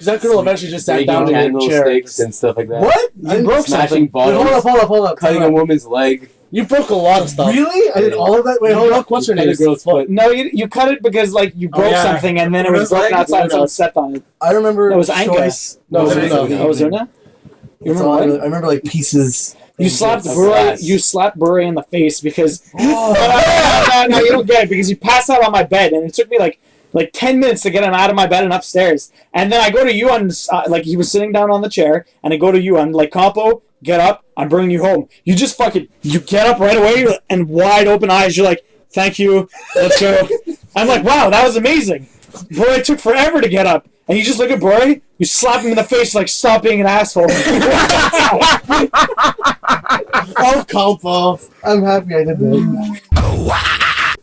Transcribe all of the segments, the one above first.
Because that girl eventually just sat Breaking down in a chair. candlesticks and stuff like that. What? You broke Smashing something. Wait, bottles. hold up. Cutting a woman's leg. You broke a lot of stuff. Really? I did all of that? Wait, You hold broke up. what's her Cut a name? girl's foot. No, you cut it because like you broke yeah. something and then it was Una's broken leg? outside and someone Una's. stepped on it. I remember That was Anka. choice. No, was Una. Una. Oh, was Una? You That's remember all I what? I remember like pieces. You slapped Yes. Bure. You slapped Bure in the face because Oh. no, you don't get it because you passed out on my bed and it took me like 10 minutes to get him out of my bed and upstairs. And then I go to you on like he was sitting down on the chair and I go to you on like Campeau, get up, I'm bringing you home. You just you get up right away and wide open eyes. You're like, thank you, let's go. I'm like, wow, that was amazing. Bure took forever to get up. And you just look at Bure, you slap him in the face like, stop being an asshole. Oh, Campeau. I'm happy I did that.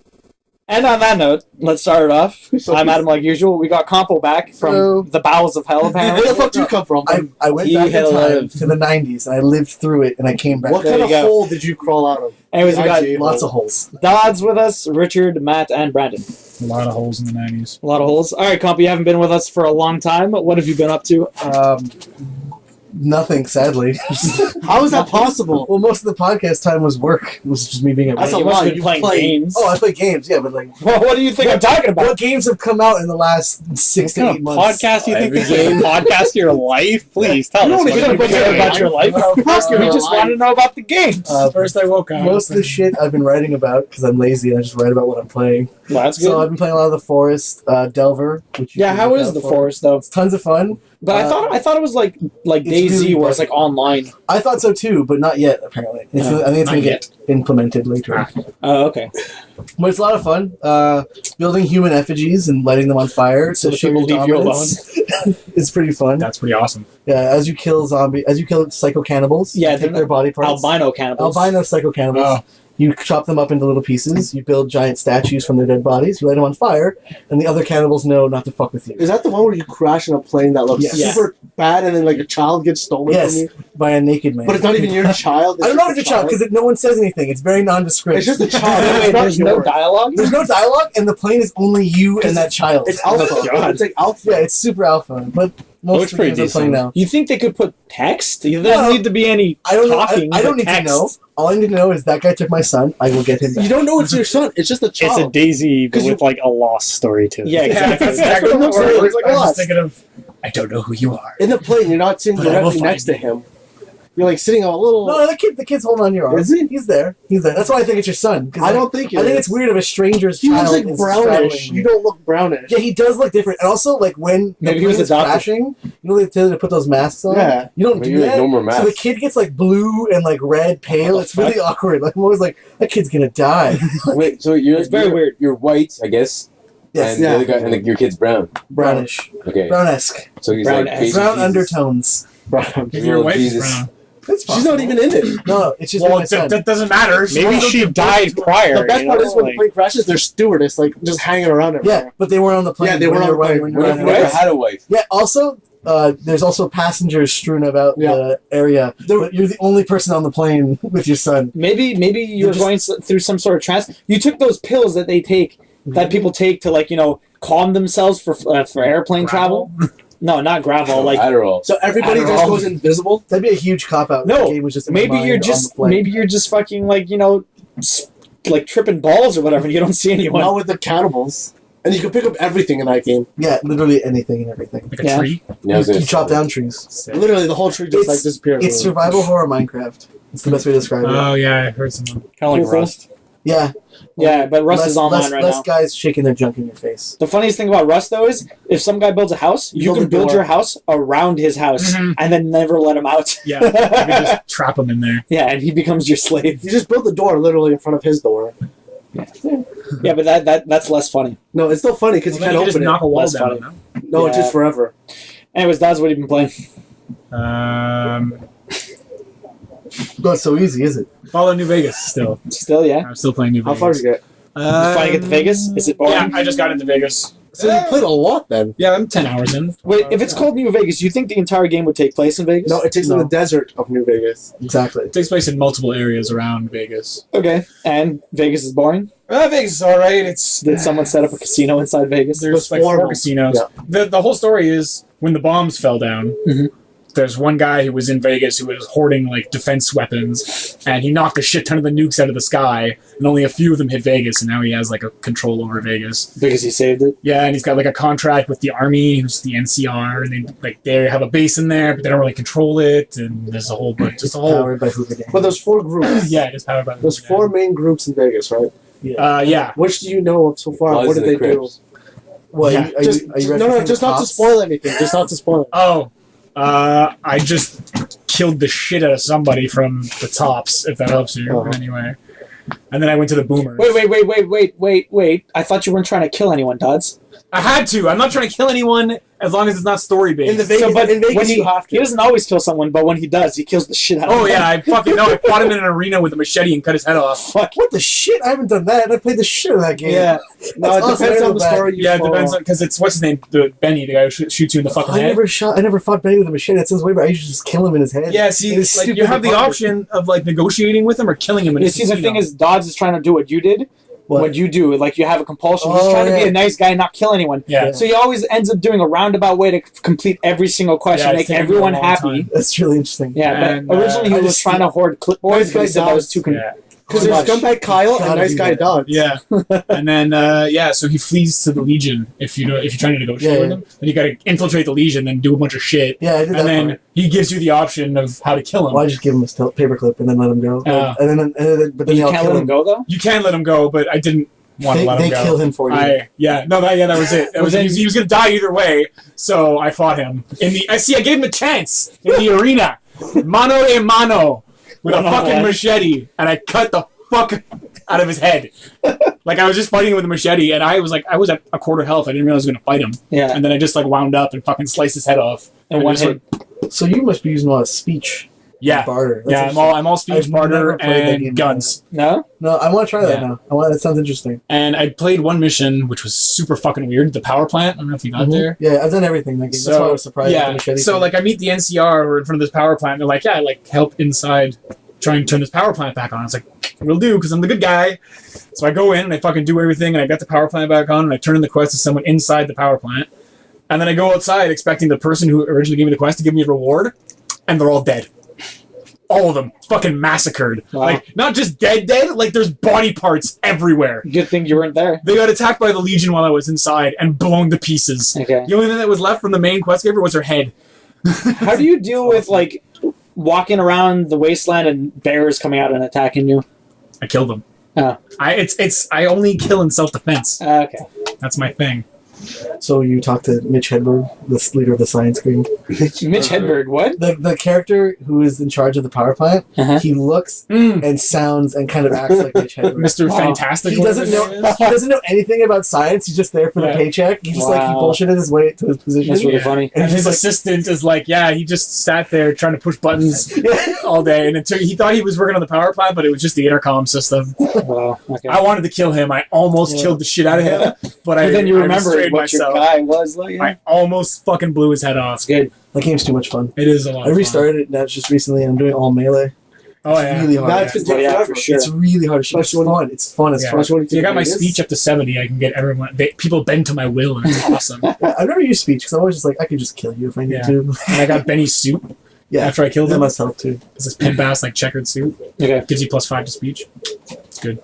And on that note, let's start it off. I'm Adam like usual. We got Campeau back from Hello. the bowels of hell, Where apparently. the fuck did you come from? I went He back had in a lot time of- to the 90s and I lived through it and I came back. What There kind of you go. hole did you crawl out of? Anyways, we got IG Lots hole. of holes. Dodds with us, Richard, Matt, and Brandon. A lot of holes in the 90s. A lot of holes. All right, Campeau, you haven't been with us for a long time. What have you been up to? Nothing, sadly. How is that possible? Well, most of the podcast time was work. It was just me being a That's a you must lie. have been You playing played- games. Oh, I play games, yeah, but like, Well, what do you think I'm talking about? what games have come out in the last 6 to 8 months? Podcast you think Every this is a podcast of your life? Please tell You us. don't what even you've been care doing. about your life. Well, We just want to know about the games. First I woke up. Most of the shit I've been writing about because I'm lazy and I just write about what I'm playing. Well, that's So good. I've been playing a lot of the Forest, Delver. Which you Yeah, can how look is out the for. forest though? It's tons of fun. But I thought it was like it's DayZ, really where it's like online. I thought so too, but not yet. Apparently, I think it's not going to yet. get implemented later. Oh, okay. But it's a lot of fun. Building human effigies and lighting them on fire So to the show people your leave you dominance. It's pretty fun. That's pretty awesome. Yeah, as you kill psycho cannibals, Yeah, you take they're their body parts. Albino cannibals. Albino psycho cannibals. Oh. You chop them up into little pieces. You build giant statues from their dead bodies. You light them on fire, and the other cannibals know not to fuck with you. Is that the one where you crash in a plane that looks Yes. super bad and then like a child gets stolen Yes, from you? by a naked man. But it's not even your child. I don't know if it's a child because no one says anything. It's very nondescript. It's just a child. Wait, It's not there's no yours. dialogue? There's no dialogue, and the plane is only you and that child. It's alpha. Oh, God. It's like alpha. Yeah, it's super alpha. But most Looks of the games pretty I'm playing now. You think they could put text? There Well, doesn't need to be any I don't know. talking. I don't need but to text. know. All I need to know is that guy took my son. I will get him back. You don't know it's your son. It's just a It's a child. Daisy, but 'Cause with like a lost story to it. Yeah, exactly. That's what it looks like. It's like I was lost. just thinking of, I don't know who you are. In the plane, you're not sitting But I will directly find next to you. him. You're like sitting on a little. No, the kid's holding on your arm. Is he? He's there. He's there. That's why I think it's your son. 'cause I don't think it I think is. it's weird if a stranger's He child looks like is brownish. straddling You don't look brownish. Yeah, he does look different. And also, like, when Maybe the he was plane's adopted. crashing, you know they tell you to put those masks on? Yeah. You don't But do you're like, that. no more So masks. the kid gets, like, blue and, like, red, pale. What It's the really awkward. Like, I'm always like, that kid's gonna die. Wait, so you're It's very you're- weird. You're white, I guess, Yes, and the other guy, and your kid's brown. brownish. Okay, Brownesque. so he's Brown like ass. baby Brown Jesus. undertones. If your wife is Jesus. brown. That's She's possible. not even in it. No, it's just Well, my son. that doesn't matter. Maybe she died prior. The best you part know, is when the like- plane crashes, there's stewardess like just hanging around Yeah, everywhere. but they weren't on the plane. Yeah, they when weren't you're on the running- plane. when you're What if running you never around. had a wife? Yeah, also, there's also passengers strewn about Yeah. the area. But you're the only person on the plane with your son. Maybe you're just- going through some sort of trance. You took those pills that they take, that people take to like calm themselves for airplane travel. No, not gravel. Like Adderall. So everybody just Adderall. goes invisible. That'd be a huge cop out. No, the game was just in my maybe mind you're on just the plane. maybe you're just fucking like like tripping balls or whatever. And you don't see anyone. Not with the cannibals. And you can pick up everything in that game. Yeah, literally anything and everything. Like a Yeah. tree. Yeah, I was You gonna chop say. down trees. Literally, the whole tree just like It's- disappears. It's survival horror Minecraft. It's the best way to describe it. Oh yeah, I heard some. Kind of like Cool. Rust. Yeah. Yeah, but Rust is online right less now. guys shaking their junk in your face. The funniest thing about Rust though is if some guy builds a house, you Build can a build door. your house around his house Mhm. and then never let him out. Yeah, you can just trap them in there. Yeah, and he becomes your slave. You just build the door literally in front of his door. Yeah, but that's less funny. No, it's still funny because Well, then you you can't can just open knock a wall That's down. funny. No, it's Yeah. just forever. Anyways, that's what you've been playing. No? Not so easy, is it? Follow New Vegas still. Still, yeah. I'm still playing New How Vegas. far did you get? You finally get to Vegas? Is it boring? Yeah, I just got into Vegas. So you played a lot then. Yeah, I'm 10 hours in. Wait, if it's called New Vegas, do you think the entire game would take place in Vegas? No, it takes in No. the desert of New Vegas. Exactly. It takes place in multiple areas around Vegas. Okay. And Vegas is boring? Vegas is alright. It's Did someone set up a casino inside Vegas? There's like four of 4 them. casinos. Yeah. The whole story is when the bombs fell down. Mhm. There's one guy who was in Vegas who was hoarding like defense weapons, and he knocked a shit ton of the nukes out of the sky, and only a few of them hit Vegas, and now he has like a control over Vegas. Because he saved it? Yeah, and he's got like a contract with the army, who's the NCR, and they have a base in there, but they don't really control it, and there's a whole bunch, just a whole. Powered by Hoover Gang. But there's 4 groups. Yeah, it's powered by. There's 4 main groups in Vegas, right? Yeah. Which do you know of so far? Bloods What did and they do? Crips. What, Yeah, are Just, you, are you no, referencing just the not to cops? spoil anything. Just not to spoil it. Oh, I just killed the shit out of somebody from the tops, if that helps you Uh-huh. anyway. And then I went to the boomers. Wait. I thought you weren't trying to kill anyone, Dodds. I had to. I'm not trying to kill anyone as long as it's not story based. In the Vegas, but in Vegas when you have he to. doesn't always kill someone, but when he does, he kills the shit out of Oh them. yeah, I fucking know. I fought him in an arena with a machete and cut his head off. Fuck. What the shit? I haven't done that. I played the shit out of that game. Yeah. No, it awesome. depends I on know the that. story you Yeah, it follow. depends because it's what's his name, the Benny, the guy who shoots you in the fucking I head. never fought Benny with a machete. That sounds way better. I used to just kill him in his head. Yeah, see, It was like you stupid have the hard. option of like negotiating with him or killing him. In You a see, the casino. thing is, Dodds is trying to do what you did. What? What you do, like you have a compulsion. He's Oh, trying to be yeah. a nice guy and not kill anyone. Yeah. So he always ends up doing a roundabout way to complete every single question, Yeah, it's make taking everyone a long happy. time. That's really interesting. Yeah, And, but originally he I was just- trying to hoard clipboards, Nice but he guy said that was Dodds. too. Yeah. Because too there's much. scumbag Kyle and Gotta nice do guy that. Dodds. Yeah, and then so he flees to the Legion. If you're trying to negotiate Yeah, with yeah. him, then you got to infiltrate the Legion, then do a bunch of shit, Yeah, I did that and then part. he gives you the option of how to kill him. Well, I just give him a paperclip and then let him go. Oh. And then but But then you they'll can't kill let him go though. You can let him go, but I didn't want They, to let they him go. kill him for you. That was it. That was, then- he was going to die either way, so I fought him. I gave him a chance in the arena. Mano a mano. With a fucking machete. And I cut the fuck out of his head. Like, I was just fighting with a machete, and I was at a quarter health. I didn't realize I was going to fight him. Yeah, And then I just, wound up and fucking sliced his head off. and I one just hit. So you must be using a lot of speech. Yeah. Barter. That's Yeah, interesting. I'm all speech, I've barter, never played that game and guns. No, No, I want to try that Yeah. now. That sounds interesting. And I played one mission, which was super fucking weird. The power plant. I don't know if you got there. Yeah, I've done everything. That game. That's why I was surprised at the machete. So thing. like I meet the NCR who are in front of this power plant. And they're like, yeah, help inside, try and turn this power plant back on. I was like, will do because I'm the good guy. So I go in and I fucking do everything and I got the power plant back on and I turn in the quest to someone inside the power plant. And then I go outside expecting the person who originally gave me the quest to give me a reward, and they're all dead. All of them fucking massacred. Wow. Like not just dead, like there's body parts everywhere. good thing you weren't there. They got attacked by the Legion while I was inside and blown to pieces. Okay. The only thing that was left from the main quest giver was her head. How do you deal with walking around the wasteland and bears coming out and attacking you? I killed them. Oh. I only kill in self-defense. Okay. That's my thing. So you talked to Mitch Hedberg, the leader of the science group. Mitch Hedberg, what? The character who is in charge of the power plant, Uh-huh. he looks and sounds and kind of acts like Mitch Hedberg. Mr. Wow. Fantastic. He doesn't know. He doesn't know anything about science. He's just there for Yeah. the paycheck. He just he Wow. bullshitted his way to his position. That's really Yeah. funny. And And his he's like- assistant is like, yeah, he just sat there trying to push buttons all day, and he thought he was working on the power plant, but it was just the intercom system. Wow. Okay. I wanted to kill him. I almost Yeah. killed the shit out of him, but But then you I remember restrained what your myself. guy was like. I almost fucking blew his head off. That's good. That game's too much fun. It is a lot. I of restarted it now just recently, and I'm doing all melee. fun. Oh yeah. It's really hard. That's been Oh, yeah, forever. for sure. It's really hard. It's Especially fun. It's fun as Yeah. fuck. Especially when you So you got my Vegas. speech up to 70. I can get everyone. People bend to my will, and it's awesome. I've never used speech because I'm always just like I could just kill you if I need Yeah. to. And I got Benny's suit Yeah, after I killed that him. must help too. It's this pimp ass checkered suit. Okay. Gives you +5 to speech. It's good.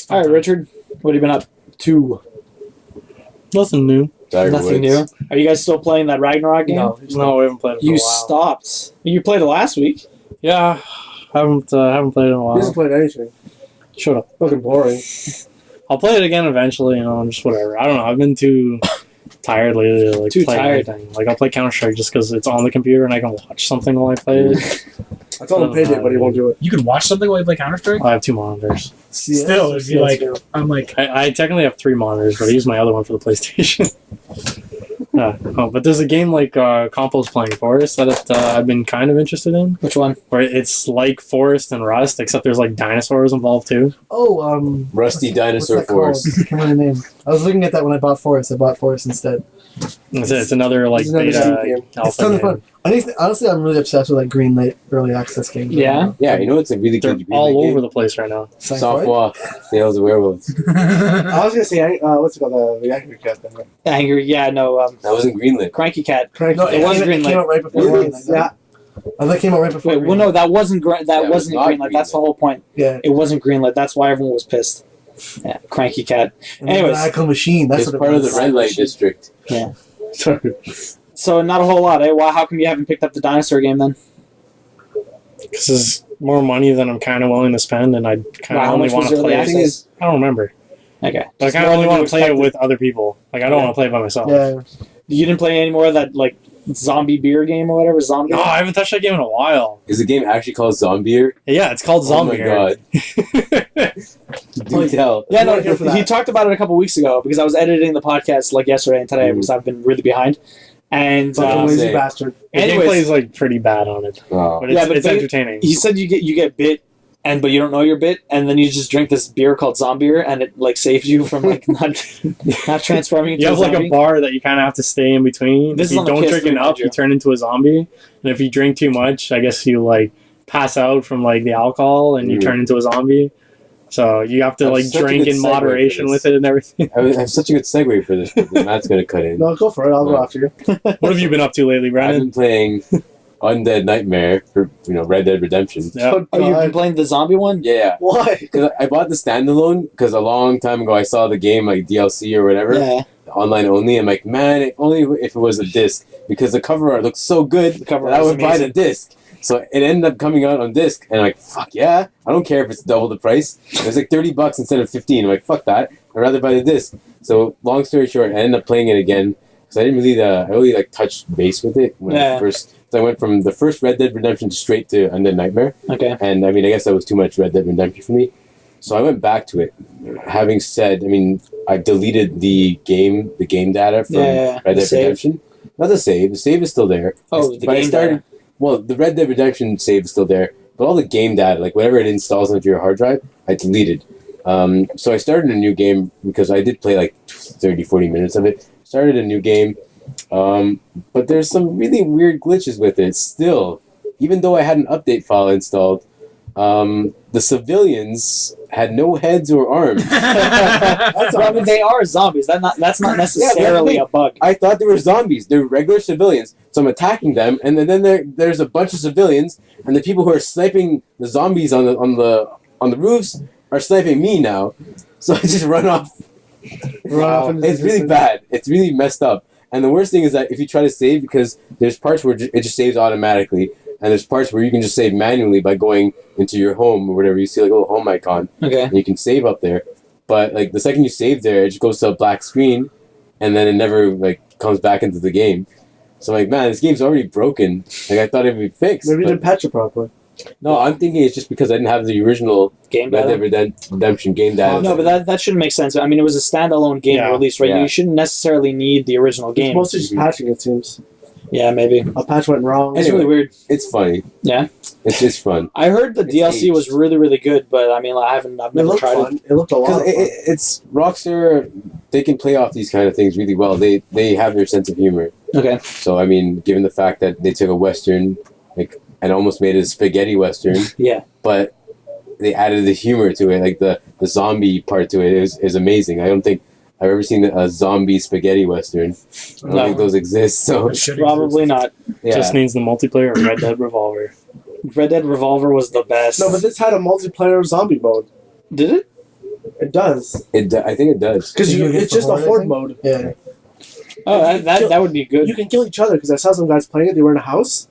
All right, Richard. What have you been up to? Nothing new. Tiger Nothing Woods. new. Are you guys still playing that Ragnarok game? No, we haven't played it for You a while. stopped. You played it last week. Yeah, haven't played it in a He while. hasn't played anything. Shut up. Fucking boring. I'll play it again eventually. Just whatever. I don't know. I've been too tired lately to Too play tired. anything. I'll play Counter-Strike just because it's on the computer and I can watch something while I play it. I told him Payday, but he won't do it. You can watch something while you play Counter-Strike? I have 2 monitors. Still, it'd be like, I'm like, I technically have 3 monitors, but I use my other one for the PlayStation. But there's a game like Campeau's playing Forest that I've been kind of interested in. Which one? Where it's like Forest and Rust, except there's like dinosaurs involved too. Oh, Rusty what's Dinosaur that called? Force. I can't remember the name. I was looking at that when I bought Forest. I bought Forest instead. That's it. It's another like It's another beta Steam game. It's alpha tons of game. fun. Honestly, I'm really obsessed with like Greenlight early access games. Yeah? Yeah, you know it's a really They're good all game? over the place right now. Soft Walk, Tales of Werewolves. I was gonna say, what's it called? The Angry Cat thing. Right? Angry, yeah, no, That wasn't greenlit. Cranky Cat. No, It was came Greenlight. out right before It Greenlight. is, yeah. I thought it came out right before Wait, well, Greenlight. no, that wasn't Yeah, it was wasn't not Greenlight. That's the Greenlight. whole point. Yeah. It wasn't Greenlight. That's why everyone was pissed. Yeah, Cranky Cat. And Anyways. Maniacal Machine. That's It's what it part of was. the red light district. Yeah. Sorry. So not a whole lot, eh? Why? How come you haven't picked up the dinosaur game then? This is more money than I'm kind of willing to spend, and I kind Wow, of how only much want was to early play it. access? I don't remember. Okay. But I Just kind more of only than you want to play it expected. with other people. Like I don't Yeah. want to play it by myself. Yeah. You didn't play any more of that like zombie beer game or whatever. Zombie. No, I haven't touched that game in a while. Is the game actually called Zombier? Yeah, it's called Oh my Zombie. god. Do tell. Yeah, no, I'm here for he that. talked about it a couple weeks ago because I was editing the podcast like yesterday and today because I've been really behind. And Fucking lazy Say. bastard. The Anyways. gameplay is like pretty bad on it, Oh. but it's, Yeah, but it's they- entertaining. he said you get bit, but you don't know you're bit, and then you just drink this beer called Zombier, and it like saves you from like not transforming into You have a like zombie. a bar that you kind of have to stay in between. This If is you on the don't PS3, drink mind enough, you. you turn into a zombie. And if you drink too much, I guess you like pass out from like the alcohol and you Mhm. turn into a zombie. So you have to That's like such a drink good in segue for moderation this. with it and everything. I have such a good segue for this. But Matt's gonna cut in. No, go for it. I'll go Yeah. after you. What have you been up to lately, I've Brandon? been playing Undead Nightmare for Red Dead Redemption. Yeah. Oh, Oh, you've been God. playing the zombie one? Yeah, Why? because I bought the standalone because a long time ago I saw the game like DLC or whatever, Yeah. online only. I'm like, man, if only if it was a disc, because the cover art looks so good The cover that I art is would buy the amazing. disc. So it ended up coming out on disc, and I'm like, fuck yeah, I don't care if it's double the price. It was like $30 instead of 15. I'm like, fuck that, I'd rather buy the disc. So long story short, I ended up playing it again because I didn't really, I really like touched base with it when Yeah. I first. So I went from the first Red Dead Redemption straight to Undead Nightmare. Okay. And I mean, I guess that was too much Red Dead Redemption for me. So I went back to it. Having said, I mean, I deleted the game data from Yeah. Red The Dead save. Redemption. Not the save. The save is still there. Oh, the But I game started. Well, the Red Dead Redemption save is still there, but all the game data, like whatever it installs onto your hard drive, I deleted. So I started a new game because I did play like 30, 40 minutes of it. Started a new game. But there's some really weird glitches with it still. Even though I had an update file installed, the civilians had no heads or arms. That's I mean, they are zombies. That's not necessarily thing. a bug. I thought they were zombies. They're regular civilians. So I'm attacking them, and then there's a bunch of civilians, and the people who are sniping the zombies on the roofs are sniping me now. So I just run off. Wow. It's really bad. It's really messed up. And the worst thing is that if you try to save, because there's parts where it just saves automatically, and there's parts where you can just save manually by going into your home or whatever. You see like a little home icon, Okay. and you can save up there. But like the second you save there, it just goes to a black screen, and then it never like comes back into the game. So I'm like, man, this game's already broken. Like I thought it'd be fixed. Maybe you but- didn't patch it properly. no, I'm thinking it's just because I didn't have the original Game Red data. Dead Redemption game data. No, but that shouldn't make sense. I mean, it was a standalone game Yeah. release, right? Yeah. You shouldn't necessarily need the original It's game. mostly just patching, it seems. Yeah, maybe. A patch went wrong. It's Anyway. really weird. It's funny. Yeah. It's just fun. I heard the It's DLC was aged. really, really good, but I mean, I've It never looked tried fun. It looked a lot Because of fun. it's Rockstar. They can play off these kind of things really well. They have their sense of humor. it. Okay. So I mean, given the fact that they took a western, like, and almost made it a spaghetti western, Yeah. but they added the humor to it, like the zombie part to it is amazing. I don't think I've ever seen a zombie spaghetti western. I don't No. think those exist. So It should Probably not. yeah, Just needs the multiplayer of Red Dead Revolver. Red Dead Revolver was the best. No, but this had a multiplayer zombie mode. Did it? It does. I think it does. Because You get it's the just a horde, I horde think? mode. Yeah. Oh, that would be good. You can kill each other because I saw some guys playing it. They were in a house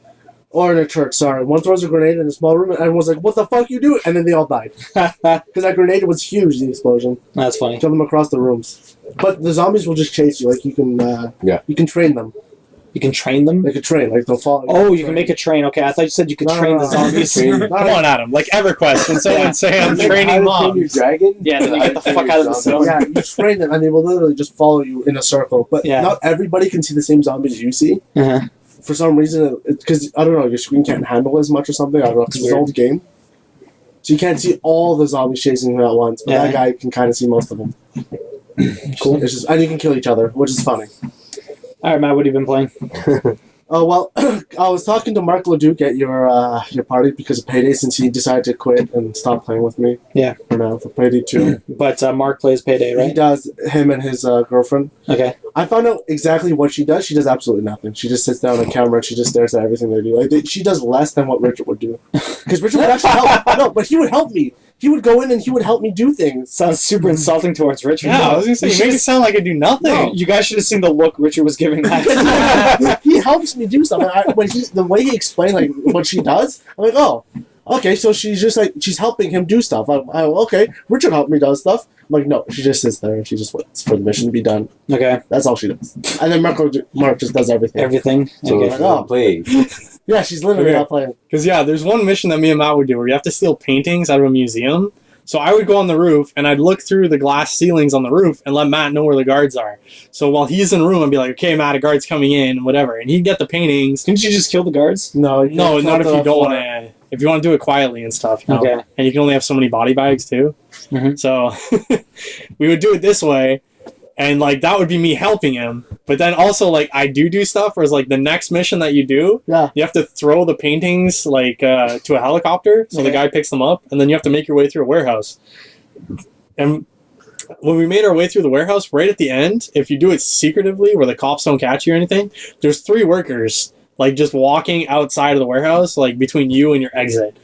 or in a church. Sorry, one throws a grenade in a small room, and everyone's like, "What the fuck you do?" And then they all died because that grenade was huge. The explosion That's funny. killed them across the rooms. But the zombies will just chase you. Like you can, Yeah. you can train them. You can train them. Like a train, like they'll follow. Oh, you can make a train. Okay, I thought you said you could train the zombies. Come on, Adam. Like EverQuest, when someone say I'm training mobs. dragon? Yeah, then you get the fuck out of the zone. Yeah, you train them, and they will literally just follow you in a circle. But not everybody can see the same zombies you see. Uh-huh. For some reason, because I don't know, your screen can't handle as much or something. I don't know. Because it's an old game, so you can't see all the zombies chasing you at once. But that guy can kind of see most of them. Cool. It's just, and you can kill each other, which is funny. All right, Matt, what have you been playing? Oh well, I was talking to Mark Leduc at your party because of Payday, since he decided to quit and stop playing with me. Yeah. For now, for Payday 2. But Mark plays Payday, He right? does, him and his girlfriend. Okay. I found out exactly what she does. She does absolutely nothing. She just sits down on camera and she just stares at everything they do. Like she does less than what Richard would do. Because Richard would actually help. No, but he would help me. He would go in and he would help me do things. Sounds super insulting towards Richard. Yeah, I was gonna say, you make it sound like I do nothing. No. You guys should have seen the look Richard was giving that. He helps me do stuff. The way he explained like what she does, I'm like, oh, okay. So she's just like she's helping him do stuff. Okay. Richard helped me do stuff. I'm like, no, she just sits there and she just waits for the mission to be done. Okay. That's all she does. And then Mark just does everything. Everything. So Okay. if you play. Yeah, she's literally not playing. Because, there's one mission that me and Matt would do where you have to steal paintings out of a museum. So I would go on the roof, and I'd look through the glass ceilings on the roof and let Matt know where the guards are. So while he's in the room, I'd be like, okay, Matt, a guard's coming in, whatever. And he'd get the paintings. Couldn't you just kill the guards? No, not if you don't want to. If you want to do it quietly and stuff. You know? Okay. And you can only have so many body bags, too. Mhm. So we would do it this way. And, like, that would be me helping him. But then also, like, I do stuff where it's, like, the next mission that you do, you have to throw the paintings, like, to a helicopter. So the guy picks them up. And then you have to make your way through a warehouse. And when we made our way through the warehouse, right at the end, if you do it secretively where the cops don't catch you or anything, there's 3 workers, like, just walking outside of the warehouse, like, between you and your exit.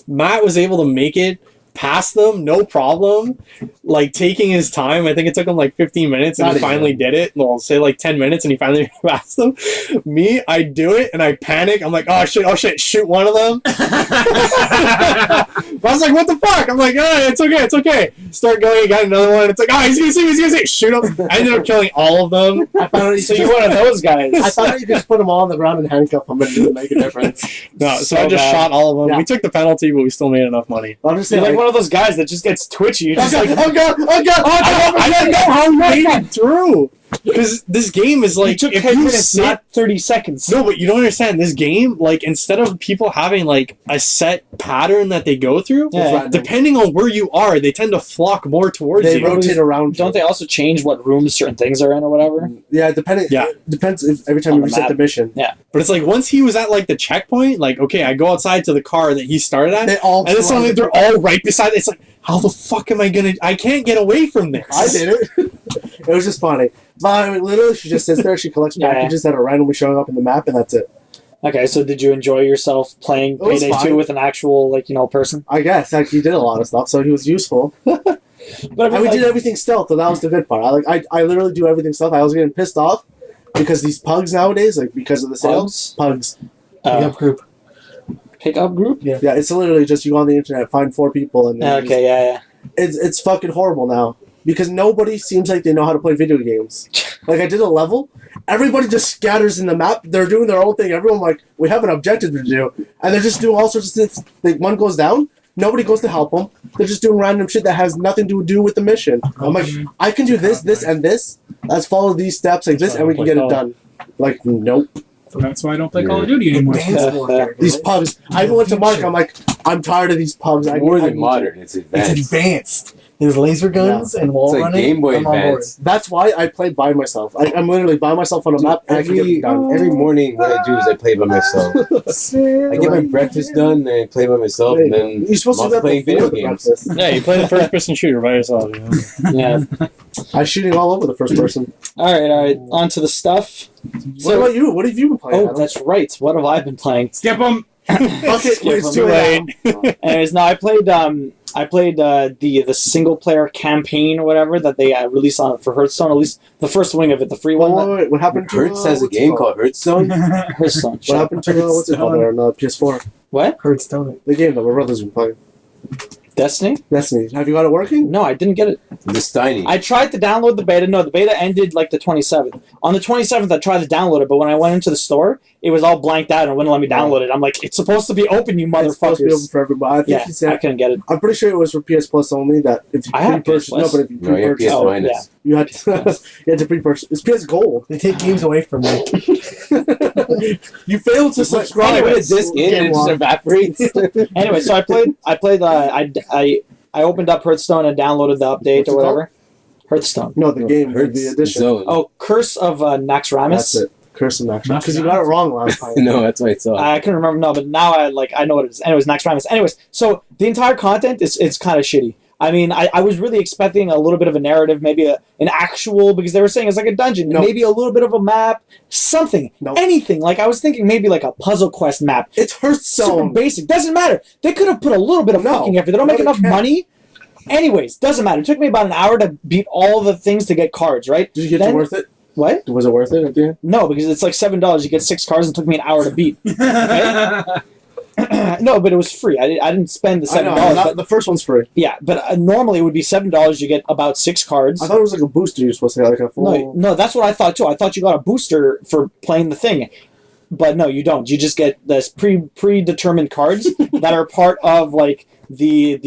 Matt was able to make it past them, no problem, like taking his time. I think it took him like 15 minutes and he finally did it. Well, say like 10 minutes and he finally passed them. Me, I do it and I panic. I'm like, oh shit, shoot one of them. I was like, what the fuck? I'm like, oh, it's okay. Start going, got another one. It's like, oh, he's gonna see me. Shoot him. I ended up killing all of them. So you're one of those guys. I thought you could just put them all on the ground and handcuff them and it would make a difference. No, so I just shot all of them. Yeah. We took the penalty, but we still made enough money. I'm just You're saying, like one of those guys that just gets twitchy. You're just like, oh god, I don't know how we made it through. Because this game is like, you took if 10 you minutes, sit, not 30 seconds. no, but you don't understand. This game, like, instead of people having like a set pattern that they go through, Yeah. depending on where you are, they tend to flock more towards they you. rotate around. Don't they also change what rooms certain things are in or whatever? Yeah, depending. Yeah. It depends if every time On you the reset map. the mission. Yeah. But it's like once he was at like the checkpoint, like, okay, I go outside to the car that he started at, They all and then suddenly they're all right beside it. It's like, how the fuck am I gonna? I can't get away from this. I did it. It was just funny. But I mean, literally, she just sits there. She collects Yeah. packages that are randomly showing up in the map, and that's it. Okay, so did you enjoy yourself playing It was Payday fine. 2 with an actual, like, person? I guess like, he did a lot of stuff, so he was useful. But I And mean, we like, did everything stealth, so that was the good part. I literally do everything stealth. I was getting pissed off because these pugs nowadays, like because of the sales, pugs. group. Pickup group? Yeah, it's literally just you go on the internet, find 4 people, and then Okay, yeah. it's fucking horrible now because nobody seems like they know how to play video games. Like I did a level, everybody just scatters in the map. They're doing their own thing. Everyone like we have an objective to do, and they're just doing all sorts of things. Like one goes down, nobody goes to help them. They're just doing random shit that has nothing to do with the mission. I'm like, I can do this, and this. Let's follow these steps like this, and we can get it done. Like nope. So that's why I don't play Call of Duty anymore. These pugs. I even went to Mark. I'm like, I'm tired of these pugs. More I than need modern, it's advanced. It's advanced. There's laser guns and wall It's like running. Game Boy I'm on board. Advance. That's why I play by myself. I'm literally by myself on a map. And I can get it done. Every morning, what I do is I play by myself. I get my breakfast done, and I play by myself, and then You're supposed to I'm do that playing before video the games. breakfast. Yeah, you play the first-person shooter by yourself. You know? Yeah. I'm shooting all over the first person. Alright, on to the stuff. What about you? What have you been playing? Oh, Adam? that's right. What have I been playing? Skip them. Okay, wait, it's too late. Anyways, no, I played the single player campaign or whatever that they released on for Hearthstone. At least the first wing of it, the free one. Wait, what happened to Hertz has a what's it game called Hearthstone. Hearthstone. What happened to what's it called on PS4? What? Hearthstone. The game that my brother's been playing. Destiny? Destiny. Have you got it working? No, I didn't get it. This tiny. I tried to download the beta. No, the beta ended like the 27th. On the 27th, I tried to download it, but when I went into the store, it was all blanked out and wouldn't let me download it. I'm like, it's supposed to be open, you It's supposed to be open motherfuckers. for everybody. I think Yeah, I couldn't get it. I'm pretty sure it was for PS Plus only. That if you I have pre-purchase, PS Plus. no, but if you No, you have pre-purchase, PS Oh, minus. you had to, you had to pre-purchase. It's PS Gold. They take games away from me. You failed to subscribe. Put a anyways, disc in and it just evaporates. Anyway, so I opened up Hearthstone and downloaded the update What's it or whatever. Hearthstone. No, the game, Hurts the edition. zone. Oh, Curse of Naxxramas. That's it. Curse and action. Because you got it wrong last time. No, that's why it's on. I couldn't remember, no, but now I know what it is. Anyways, Naxxramas. Anyways, so the entire content is kind of shitty. I mean, I was really expecting a little bit of a narrative, maybe an actual, because they were saying it's like a dungeon, Nope. maybe a little bit of a map, something, Nope. anything. Like, I was thinking maybe like a puzzle quest map. It's Super Hearthstone. basic. Doesn't matter. They could have put a little bit of No. fucking effort. They don't No, make they enough can't. money. Anyways, doesn't matter. It took me about an hour to beat all the things to get cards, right? Did you get Then- it worth it? What? Was it worth it at the end? No, because it's like $7. You get 6 cards and it took me an hour to beat. No, but it was free. I didn't spend the I know. $7. Not, But, the first one's free. yeah, but normally it would be $7. You get about 6 cards. I thought it was like a booster you were supposed to get, like a full... No, that's what I thought too. I thought you got a booster for playing the thing, but no, you don't. You just get this predetermined cards that are part of like the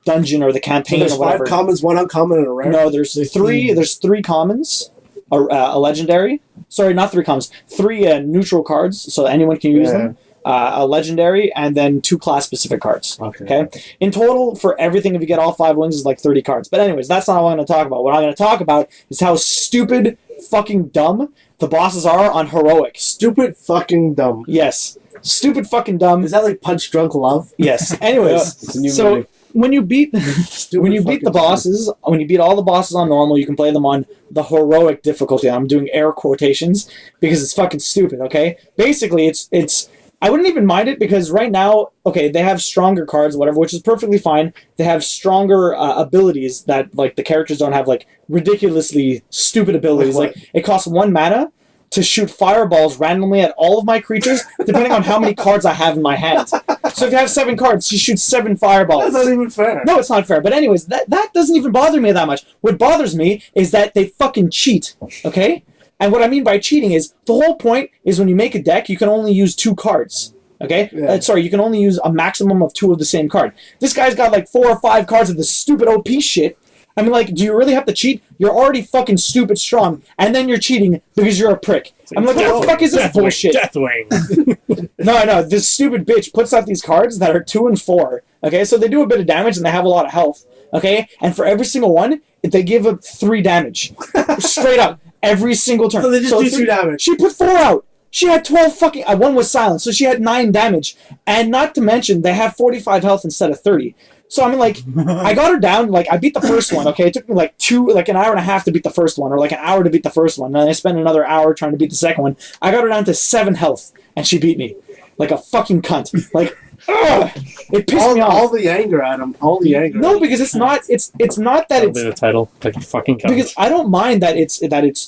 dungeon or the So campaign there's or 5 whatever. commons, 1 uncommon, and a rare? No, there's three. There's 3 commons, a legendary. Sorry, not 3 commons. 3 neutral cards, so anyone can use Yeah. them. A legendary, and then 2 class-specific cards. Okay. Okay. In total, for everything, if you get all 5 wins, is like 30 cards. But anyways, that's not what I'm going to talk about. What I'm going to talk about is how stupid, fucking dumb the bosses are on heroic. Stupid fucking dumb. Yes, stupid, fucking dumb. Is that like Punch Drunk Love? Yes. Anyways, It's a new so movie. when you beat Stupid when you beat the fucking bosses, when you beat all the bosses on normal, you can play them on the heroic difficulty. I'm doing air quotations because it's fucking stupid. Okay. Basically, it's. I wouldn't even mind it because right now, okay, they have stronger cards, whatever, which is perfectly fine. They have stronger abilities that like the characters don't have, like ridiculously stupid abilities. Like what? Like it costs 1 mana to shoot fireballs randomly at all of my creatures, depending on how many cards I have in my hand. So if you have 7 cards, she shoots 7 fireballs. That's not even fair. No, it's not fair. But anyways, that doesn't even bother me that much. What bothers me is that they fucking cheat, okay? And what I mean by cheating is, the whole point is when you make a deck, you can only use 2 cards, okay? Yeah. Sorry, you can only use a maximum of 2 of the same card. This guy's got like 4 or 5 cards of this stupid OP shit. I mean, like, do you really have to cheat? You're already fucking stupid strong, and then you're cheating because you're a prick. I'm like, what the fuck is this bullshit? Deathwing. No, this stupid bitch puts out these cards that are 2 and 4. Okay, so they do a bit of damage and they have a lot of health. Okay, and for every single one, they give up 3 damage, straight up every single turn. So they just do 3 2 damage. She put 4 out. She had 12 fucking. One was silent, so she had 9 damage, and not to mention they have 45 health instead of 30. So I mean, like, I got her down. Like, I beat the first one. Okay, it took me like an hour and a half to beat the first one, or like an hour to beat the first one. And then I spent another hour trying to beat the second one. I got her down to 7 health, and she beat me like a fucking cunt. Like, ugh, it pissed me off. All the anger at him. All the anger. No, because it's not. It's not that That'll it's be the title. Like a fucking couch. because I don't mind that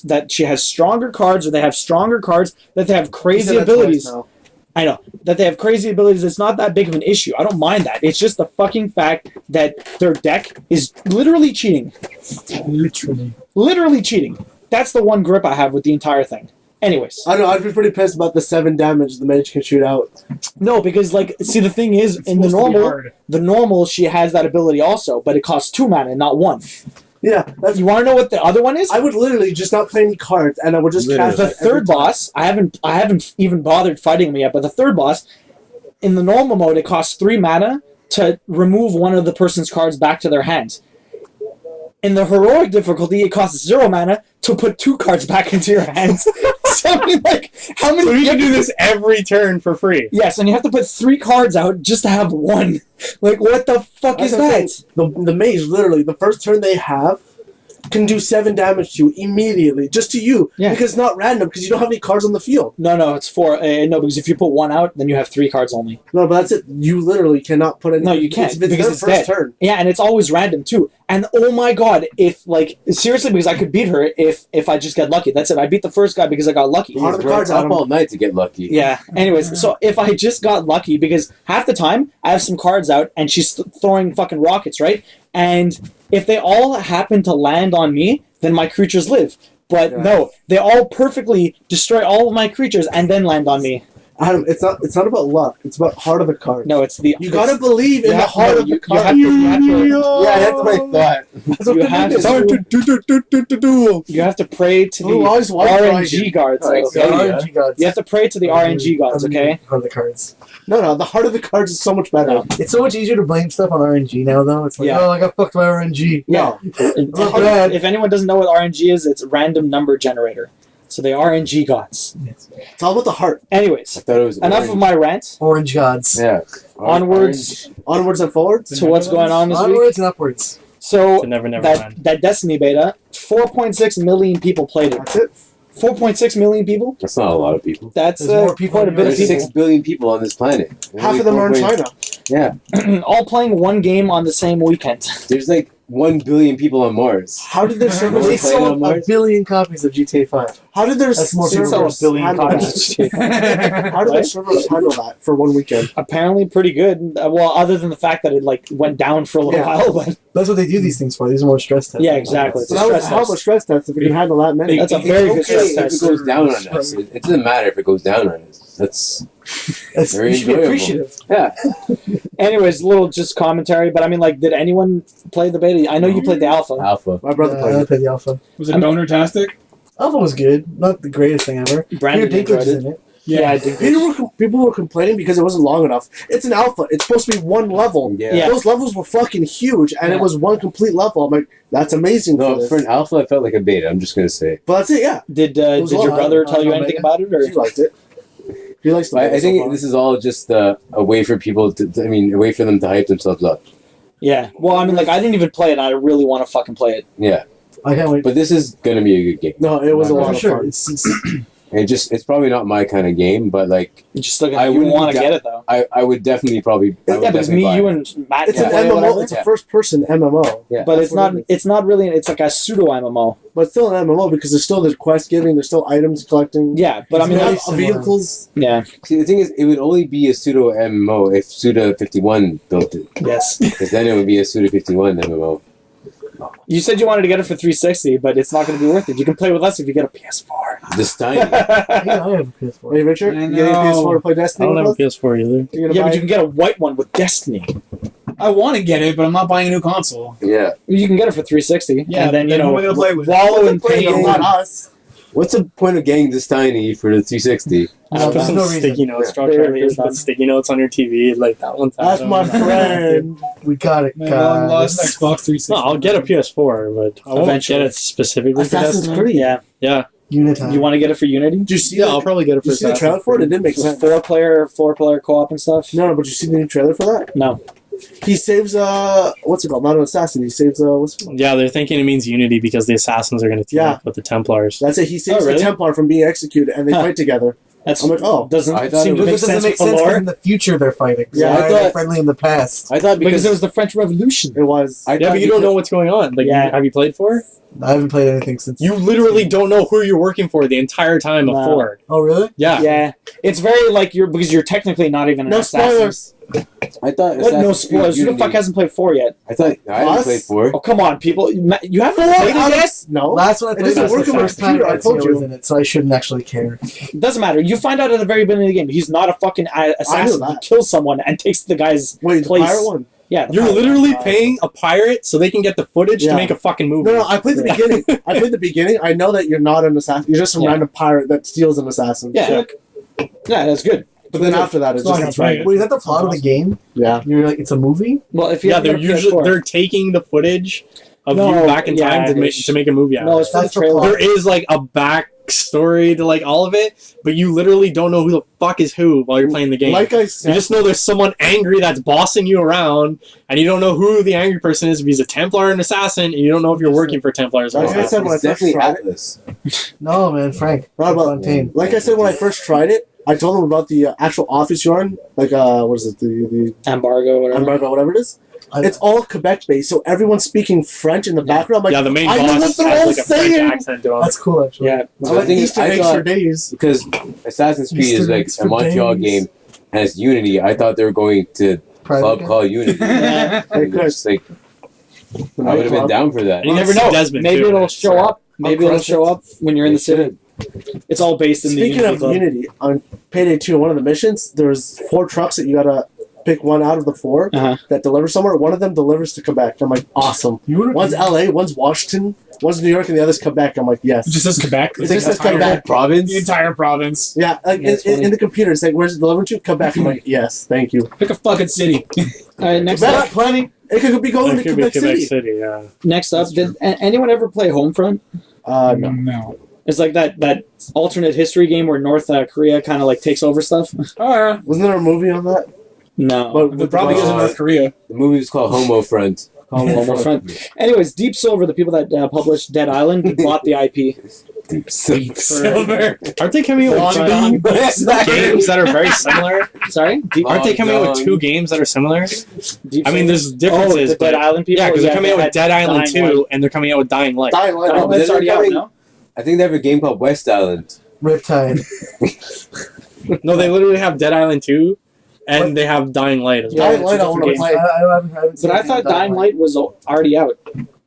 that she has stronger cards, or they have stronger cards, that they have He said crazy that twice abilities. now. I know that they have crazy abilities. It's not that big of an issue. I don't mind that. It's just the fucking fact that their deck is literally cheating. Literally cheating. That's the one grip I have with the entire thing. Anyways, I don't know. I'd be pretty pissed about the 7 damage the mage can shoot out. no, because like, see, the thing is, in the supposed to be normal, hard. she has that ability also, but it costs 2 mana, not 1. Yeah, that's. You want to know what the other one is? I would literally just not play any cards, and I would just cast The it every third time. boss, I haven't even bothered fighting him yet, but the third boss, in the normal mode, it costs 3 mana to remove one of the person's cards back to their hand. In the heroic difficulty, it costs 0 mana to put 2 cards back into your hands. So I mean, like, how many? So you can do this every turn for free. Yes, and you have to put 3 cards out just to have 1. Like, what the fuck is That's what I'm that? saying. The mage, literally, the first turn they have, can do 7 damage to you immediately, just to you, Yeah. because it's not random, because you don't have any cards on the field. No, it's 4. No, because if you put 1 out, then you have 3 cards only. No, but that's it. You literally cannot put any. No, you can't, It's because their it's first dead. turn. Yeah, and it's always random too. And oh my god, if like seriously, because I could beat her if I just get lucky. That's it. I beat the first guy because I got lucky. Part of the We're cards up out all night to get lucky. Yeah. Anyways, so if I just got lucky, because half the time I have some cards out and she's throwing fucking rockets, right? And if they all happen to land on me, then my creatures live. But Yeah. no, they all perfectly destroy all of my creatures and then land on me. Adam, it's not about luck. It's about heart of the card. No, it's the You gotta believe in the heart of the you card. have to- you have to- Yeah, that's what I thought. That's what you the have name is. to- You have to pray to the Blue eyes, white RNG dragon. gods. Alright, Okay? so- RNG gods. You have to pray to the RNG gods. Okay. Heart of the cards. No, the heart of the cards is so much better. No. It's so much easier to blame stuff on RNG now, though. It's like, Yeah. oh, I got fucked by RNG. Yeah. Look bad. If anyone doesn't know what RNG is, it's random number generator. So they are RNG gods. It's all about the heart. I Anyways, thought it was enough orange. of my rant. Orange gods. Yeah. Onwards Onwards and forwards. to what's going on this week. Onwards and upwards. So To Never Never that Land. that Destiny beta, 4.6 million people played it. That's it. 4.6 million people. That's not a lot of people. That's There's more people quite a than bit of There's people. 6 billion people on this planet. Half of them are in China. Yeah. All playing one game on the same weekend. There's like 1 billion people on Mars. How did their Really servers? They playing on sold a Mars? billion copies of GTA 5. How did their That's more servers people than a billion handle copies. that? How did their Right? servers handle that for one weekend? Apparently pretty good. Well, other than the fact that it like went down for a little Yeah. while, but That's what they do these things for. These are more stress tests. yeah, exactly. It's So a that was stress how test. much stress test if we can handle that many. That's a very good It's stress okay if test. it goes down on us. It doesn't matter if it goes down on us. That's That's, Very you should be enjoyable. appreciative. yeah. Anyways, little just commentary, but I mean, like, did anyone play the beta? I know you played the alpha. Alpha. My brother I played it. played the alpha. Was it boner-tastic? Alpha was good. Not the greatest thing ever. Brandon Peter Dinklage enjoyed is it. in it. Yeah, I think. People were complaining because it wasn't long enough. It's an alpha. It's supposed to be one level. Yeah. Yeah. Those levels were fucking huge, and Yeah. it was one complete level. I'm like, that's amazing. No, for this. for an alpha, I felt like a beta. I'm just gonna say. But that's it. Yeah, Did was did all your right. brother tell you Omega. anything about it, he or liked it. He likes the. But I beta so think far. this is all just a way for people to. I mean, a way for them to hype themselves up. yeah? Well, I mean, like, I didn't even play it. And I really want to fucking play it. Yeah, I can't wait. but this is gonna be a good game. No, it was a For lot For of sure. fun. It's probably not my kind of game, but like You just still I you wouldn't want be to da- get it though. I would definitely probably. I would Yeah, because definitely me, buy you, it. and Matt It's can an play it, MMO. whatever. It's a first-person MMO. Yeah. But That's it's what not. it is. It's not really. It's like a pseudo MMO. But it's still an MMO because there's still the quest giving. There's still items collecting. Yeah, but I It's mean, very like, similar. vehicles. yeah, See, the thing is, it would only be a pseudo MMO if Suda 51 built it, yes. because then it would be a Suda 51 MMO. You said you wanted to get it for 360, but it's not going to be worth it. You can play with us if you get a PS4. This tiny. Yeah, I have a PS4. Hey, Richard, I you getting a know. PS4 to play I Destiny? don't have a with us? PS4 either. You gonna Yeah, buy but you can get a white one with Destiny. I want to get it, but I'm not buying a new console. Yeah. You can get it for 360. Yeah, and then then you know who am I gonna play with? wallow in Play pain. not us. What's the point of getting this tiny for the 360? I Just don't put know. some no reason. sticky notes. Draw There really characters, is none. put sticky notes on your TV, like that one time. That's my friend. We got it, My long lost guys. Xbox 360. No, I'll get a PS4, but I won't Eventually. get it specifically for Assassin's Destiny. Creed. Yeah, Yeah, Unitime. you want to get it for Unity? Did you see yeah, that? I'll probably get it Did for you see the Assassin's trailer for it? It Creed. didn't make sense. Four player co-op and stuff. No, but you see the new trailer for that? No. He saves what's it called? Not an assassin. He saves what's it called? Yeah, they're thinking it means Unity because the Assassins are going to team Yeah. up with the Templars. That's it. He saves Oh, really? the Templar from being executed, and they Huh. fight together. That's I'm like, oh. doesn't I thought seem it to was- make This doesn't sense make with the sense 'cause lore. in the future they're fighting. Yeah, Why I are they thought- friendly in the past? I thought Because it was the French Revolution. It was. I Yeah, thought but you don't know what's going on. Like, Yeah. have you played 4? I haven't played anything since. You literally don't know who you're working for the entire time of No. 4. Oh, really? Yeah. Yeah, it's very like because you're technically not even an No assassin. spoilers. I thought. What? No Assassin's Creed spoilers. Who the Unity- fuck hasn't played 4 yet? I thought I haven't Us? played 4. Oh come on, people! You haven't played it yet. No. Last one I It played doesn't was work the on my first time computer, I told Ezio you. was in it, so I shouldn't actually care. It doesn't matter. You find out at the very beginning of the game he's not a fucking assassin. He that. kills someone and takes the guy's Wait, the place. pirate one? Yeah, the You're pirate. literally paying a pirate so they can get the footage Yeah. to make a fucking movie. No, I played the beginning. I played the beginning. I know that you're not an assassin. You're just some Yeah. random pirate that steals an assassin. Yeah, yeah, that's good. But then after that, it's It's not just gonna try it. Wait, is that the plot of the game? yeah. You're like, it's a movie? Well, if you Yeah, haven't they're got a usually PS4. they're taking the footage of No, you back in yeah, time to make a movie out no, of it's it. for the That's the trailer. plot. There is like a back story to like all of it, but you literally don't know who the fuck is who while you're playing the game. Like I You said, just know there's someone angry that's bossing you around, and you don't know who the angry person is, if he's a Templar or an assassin, and you don't know if you're working for Templars or Like I not. said when I It's first definitely tried it, Atlas. No, man, Frank. Right, well, Fontaine. like I said when I first tried it, I told them about the actual office you're on, like what is it, the Embargo, whatever. embargo, whatever it is. It's all Quebec based, so everyone's speaking French in the background. I'm like, Yeah, the main I know boss what they're has all like a French saying. accent to him. That's cool, actually. Yeah. I like thing is, Easter I eggs thought- for days. Because Assassin's Creed Easter is like eggs a for Montreal days. game, and it's Unity. I thought they were going to Private club game? called Unity. Yeah. And it's like, I would have been down for that. You never know. Desmond, Maybe too. it'll show up. Maybe it'll Uncrusted. show up when you're in the city. It's all based in Speaking the of Unity Club. Unity, on Payday 2, one of the missions, there's 4 trucks that you gotta pick one out of the 4 Uh-huh. that deliver somewhere. One of them delivers to Quebec. I'm like, awesome. One's LA, one's Washington, one's New York, and the other's Quebec. I'm like, yes. It just says Quebec. It just says entire- Quebec. Province? The entire province. Yeah, like That's in funny. the computer, it's like, where's it delivered to? Quebec. I'm like, yes, thank you. Pick a fucking city. All right, next Quebec, up. plenty. It could be going That to could be Quebec Quebec City. City, yeah. Next up, did anyone ever play Homefront? No. No. It's like that alternate history game where North Korea kind of like takes over stuff. Oh, yeah. Wasn't there a movie on that? No. But It probably is in North Korea. The movie was called Homo Front. Homefront. Anyways, Deep Silver, the people that published Dead Island, bought the IP. Silver. Aren't they coming out with Long two games that are very similar? Sorry? Aren't they coming out with Long 2 games that are similar? Deep I mean, Silver? there's differences, the Dead but Island people? yeah, because they're coming out they with Dead had Island Dying 2, Light. and they're coming out with Dying Light. Dying Light. Oh, but that's they're already out coming- now. I think they have a game called West Island. Riptide. No, they literally have Dead Island 2, and they have Dying Light as well. Dying Light, I want to game. play. haven't But I thought Dying Light was already out.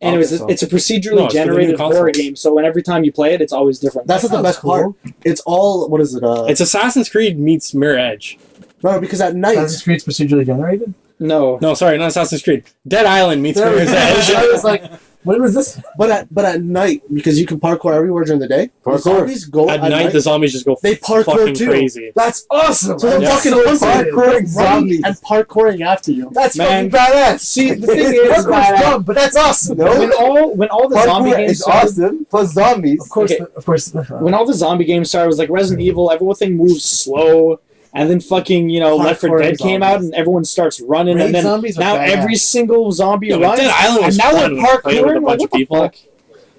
And Okay, so- it's a procedurally No, it's for the new generated horror consoles. game, so when every time you play it, it's always different. That's not the Sounds best cool. part. It's all, what is it? It's Assassin's Creed meets Mirror Edge. No, because at night, Assassin's Creed's procedurally generated? No. No, sorry, not Assassin's Creed. Dead Island meets There we Mirror's go. Edge. I was like, when was this? but at night, because you can parkour everywhere during the day, the Parkour. zombies go At night, the zombies just go they parkour fucking too. crazy. That's awesome. So they're Yeah. fucking So hunting, parkouring zombies and parkouring after you. That's Man. fucking badass. See, the thing is, Parkour's dumb, but that's awesome. when all the zombie games started, awesome. Plus zombies. Of course, Okay. of course. when all the zombie games started, it was like Resident Evil. Everything moves slow, and then fucking Left 4 Parkouring Dead came out, and everyone starts running, Raid and then zombies are now badass. every single zombie Yeah, but runs. Dead Island was and now fun we're when you played with a parkouring. bunch of What the people. fuck?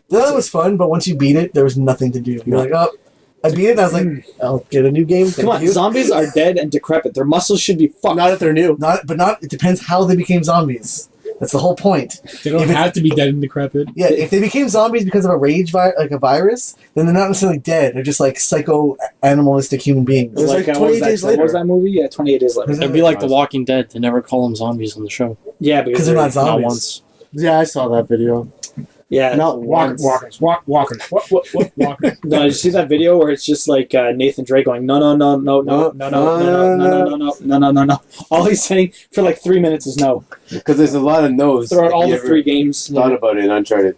That was fun, but once you beat it, there was nothing to do. You're like, oh, I beat it, and I was like, I'll get a new game. Come Thank on, you. zombies are dead and decrepit. Their muscles should be fucked. Not if they're new. Not. It depends how they became zombies. That's the whole point. They don't If it- have to be dead and decrepit. Yeah, if they became zombies because of a like a virus, then they're not necessarily dead. They're just like psycho animalistic human beings. It was like 28 days What was later. that movie? Yeah, 28 Days Later. It'd be like The Walking Dead. They never call them zombies on the show. Yeah, Because they're not Not zombies. once. Yeah, I saw that video. Yeah. Not once. Walkers. Walkers. Walkers. No, did you see that video where it's just like Nathan Drake going no. All he's saying for like 3 minutes is no. Because there's a lot of no's. Throughout all If you the ever 3 games. Thought about it in Uncharted.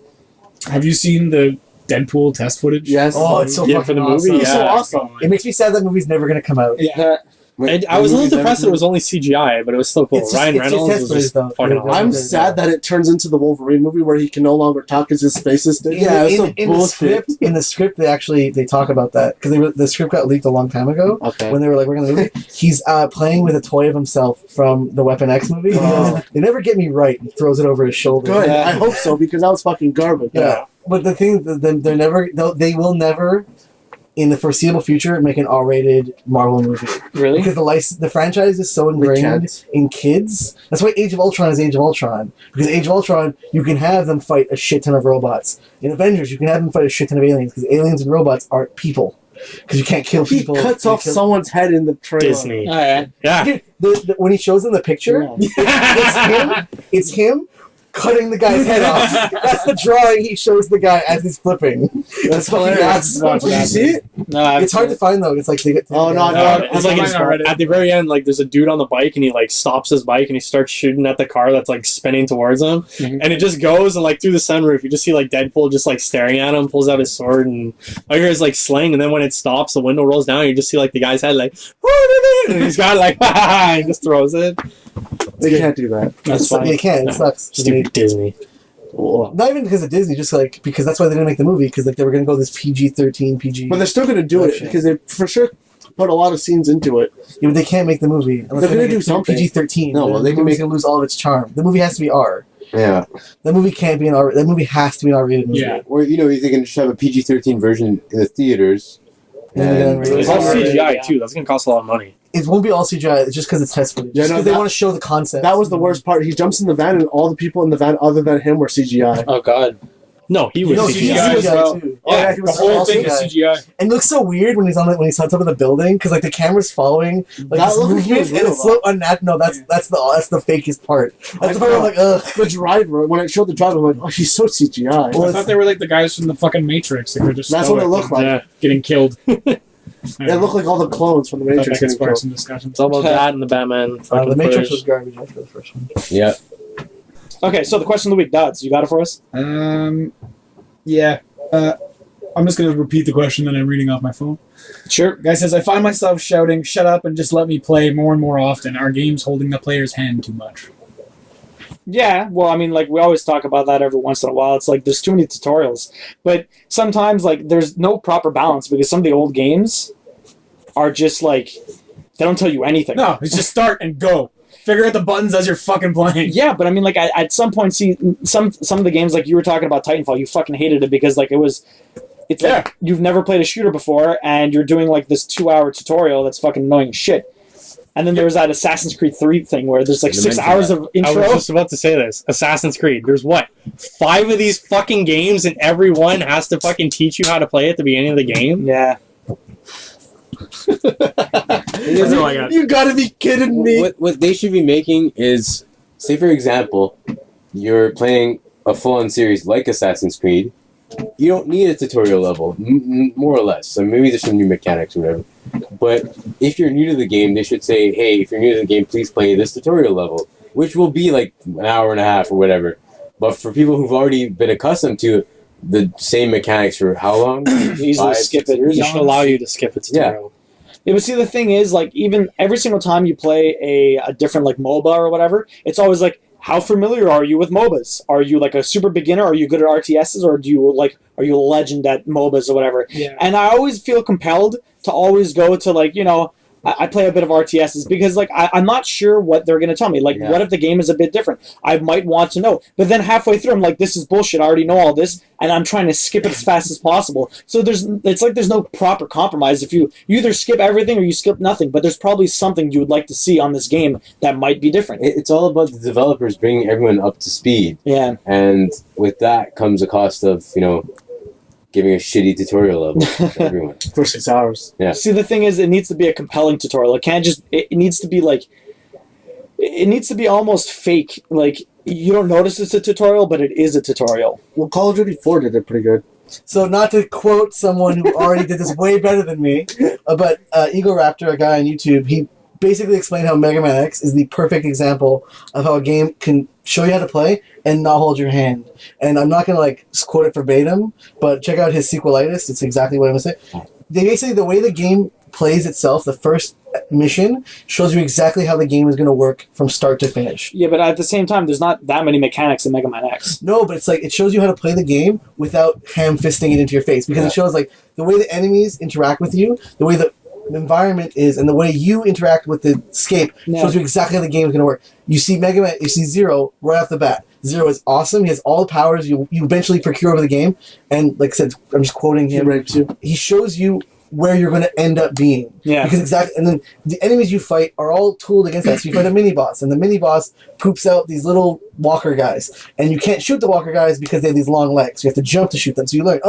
Have you seen the Deadpool test footage? Yes. Oh, it's so Yeah, fucking for the movie, awesome. It's so yeah. awesome. It makes me sad that movie's never gonna come out. Yeah. And I was a little depressed that it was only CGI, but it was still cool. It's just- Ryan it's just Reynolds test was footage, just though. fucking Yeah. awesome. I'm sad that it turns into the Wolverine movie where he can no longer talk because his face is thick. Yeah, it's in, so in the bullshit. script, they talk about that because the script got leaked a long time ago. Okay. When they were like, we're gonna movie, he's playing with a toy of himself from the Weapon X movie. He Oh. goes, they never get me right. And throws it over his shoulder. Good. Yeah. I hope so because that was fucking garbage. Yeah. But the thing, they will never, in the foreseeable future, make an R-rated Marvel movie Really? because the franchise is so They ingrained can't. in kids. That's why Age of Ultron is Age of Ultron, because Age of Ultron you can have them fight a shit ton of robots. In Avengers you can have them fight a shit ton of aliens because aliens and robots aren't people. Because you can't kill He people. cuts You off kill- someone's head in the trailer. Disney. Alright. Yeah. Dude, when he shows them the picture, it's him cutting the guy's head off. That's the drawing he shows the guy as he's flipping. That's hilarious. Did you see it? No, I It's hard to find though. It's like they get. Oh, no, It's like mine it's- already. at the very end, like there's a dude on the bike and he like stops his bike and he starts shooting at the car that's like spinning towards him, Mhm. and it just goes and like through the sunroof you just see like Deadpool just like staring at him, pulls out his sword and all you hear is like sling, and then when it stops, the window rolls down, and you just see like the guy's head like, and he's got like, and just throws it. They can't do that. That's They funny. can't. It No. sucks. Stupid Disney. Not even because of Disney, just like because that's why they didn't make the movie, because like they were gonna go this PG-13 PG. But they're still gonna do it Shit. because they for sure put a lot of scenes into it. Yeah, but they can't make the movie unless They're gonna make do it something. PG-13. No, well, the they can movie's make- gonna lose all of its charm. The movie has to be R. Yeah. The movie can't be an R. That movie has to be an R-rated movie. Yeah. Or they can just have a PG-13 version in the theaters. And And It's all CGI Yeah. too. That's gonna cost a lot of money. It won't be all CGI. It's just because it's test footage. Yeah, Just no, because they that- want to show the concept. That was the worst part. He jumps in the van, and all the people in the van other than him were CGI. Oh god. No, he was No, CGI he's as well. too. Oh, yeah, he The was whole all thing is CGI. CGI. And it looks so weird when he's on when he's on top of the building because like the camera's following like That this looked like he movement was and real, it's so unnatural. No, that's the fakest part. That's the part where I'm like, ugh. The driver, when it showed the driver, I'm like, oh, he's so CGI. Well, I thought they were like the guys from the fucking Matrix. They were just That's what it stoic looked like. Yeah. getting killed. It looked like all the clones from the That Matrix could getting spark killed. some discussion. It's all about that and the Batman. The fucking Matrix footage. was garbage after the first one. yeah. Okay, so the question of the week, Dodds, you got it for us? Yeah. I'm just gonna repeat the question that I'm reading off my phone. Sure. Guy says, I find myself shouting, "Shut up and just let me play" more and more often. Are games holding the player's hand too much? Yeah, well, I mean, like, we always talk about that every once in a while. It's like, there's too many tutorials. But sometimes, like, there's no proper balance because some of the old games are just, like, they don't tell you anything. No, it's just start and go. Figure out the buttons as you're fucking playing. Yeah, but I mean, like, at some point, see, some of the games, like, you were talking about Titanfall, you fucking hated it because, like, it's like, you've never played a shooter before, and you're doing, like, this 2-hour tutorial that's fucking annoying as shit. And then there was that Assassin's Creed 3 thing where there's, like, You 6 mentioned hours that. of I intro. was just about to say this. Assassin's Creed. There's what? 5 of these fucking games and every one has to fucking teach you how to play at the beginning of the game? Yeah. That's all I got. You gotta be kidding me. What they should be making is, say for example, you're playing a full-on series like Assassin's Creed. You don't need a tutorial level, more or less. So maybe there's some new mechanics or whatever. But if you're new to the game, they should say, hey, if you're new to the game, please play this tutorial level, which will be like an hour and a half or whatever. But for people who've already been accustomed to the same mechanics for how long? Easily 5, skip 6 it. years? They should allow you to skip a tutorial. Yeah, but see, the thing is, like, even every single time you play a different, like, MOBA or whatever, it's always like, how familiar are you with MOBAs? Are you, like, a super beginner? Are you good at RTSs? Or are you a legend at MOBAs or whatever? Yeah. And I always feel compelled to always go to, like, I play a bit of RTSs because, like, I'm not sure what they're going to tell me. Like, Yeah. what if the game is a bit different? I might want to know. But then halfway through, I'm like, this is bullshit. I already know all this, and I'm trying to skip it as fast as possible. So it's like there's no proper compromise. If you either skip everything or you skip nothing, but there's probably something you would like to see on this game that might be different. It's all about the developers bringing everyone up to speed. Yeah. And with that comes a cost of, giving a shitty tutorial level to everyone. For 6 hours. Yeah. See, the thing is, it needs to be a compelling tutorial. It can't just. It needs to be like. It needs to be almost fake. Like, you don't notice it's a tutorial, but it is a tutorial. Well, Call of Duty 4 did it pretty good. So not to quote someone who already did this way better than me, but Eagle Raptor, a guy on YouTube, he basically explained how Mega Man X is the perfect example of how a game can show you how to play and not hold your hand. And I'm not going to like quote it verbatim, but check out his sequelitis. It's exactly what I'm going to say. They basically, the way the game plays itself, the first mission shows you exactly how the game is going to work from start to finish. Yeah, but at the same time, there's not that many mechanics in Mega Man X. No, but it's like it shows you how to play the game without ham-fisting it into your face because it shows like the way the enemies interact with you, the way the environment is, and the way you interact with the escape shows you exactly how the game is going to work. You see Mega Man, you see Zero right off the bat. Zero is awesome. He has all the powers you eventually procure over the game, and like I said, I'm just quoting him. He shows you where you're going to end up being. Yeah. Because and then the enemies you fight are all tooled against that. So you fight a mini boss, and the mini boss poops out these little walker guys, and you can't shoot the walker guys because they have these long legs. You have to jump to shoot them. So you learn,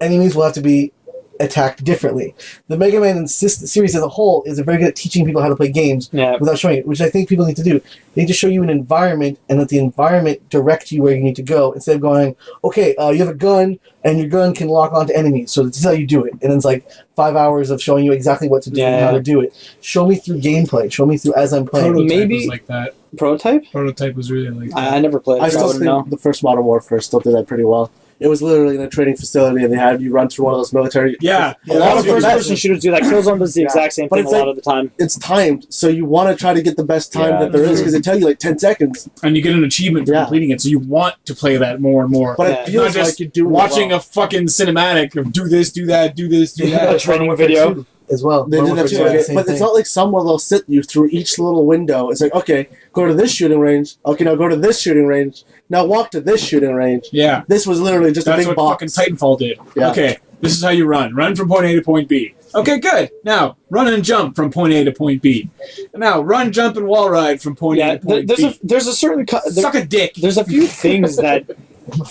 enemies will have to be attacked differently. The Mega Man series as a whole is very good at teaching people how to play games without showing it, which I think people need to do. They need to show you an environment and let the environment direct you where you need to go instead of going, okay, you have a gun and your gun can lock onto enemies, so this is how you do it. And it's like 5 hours of showing you exactly what to do and how to do it. Show me through gameplay. Show me through as I'm playing. Prototype was like that. Prototype? Prototype was really like that. I never played it. I still wouldn't know. think the first Modern Warfare still did that pretty well. it was literally in a training facility, and they had you run through one of those military. Yeah. A lot of that's the first-person best. shooters do that. Killzone does the Yeah. exact same But thing a it's lot like- of the time. It's timed, so you want to try to get the best time Yeah. that there is because they tell you like 10 seconds. And you get an achievement for Yeah. completing it, so you want to play that more and more. But Yeah. it Not feels just like you're doing watching it a fucking cinematic of do this, do that, do this, do A that. training video. as well. They did that too, Warfare okay, same but thing. it's not like someone will sit you through each little window. It's like, okay, go to this shooting range. Okay, now go to this shooting range. Now walk to this shooting range. Yeah. This was literally just a That's big what box. fucking Titanfall did. Yeah. Okay, this is how you run. Run from point A to point B. Okay, good. Now, run and jump from point A to point B. Now, run, jump, and wall ride from point Yeah, A to point there's B. a certain Suck a dick. there's a few things that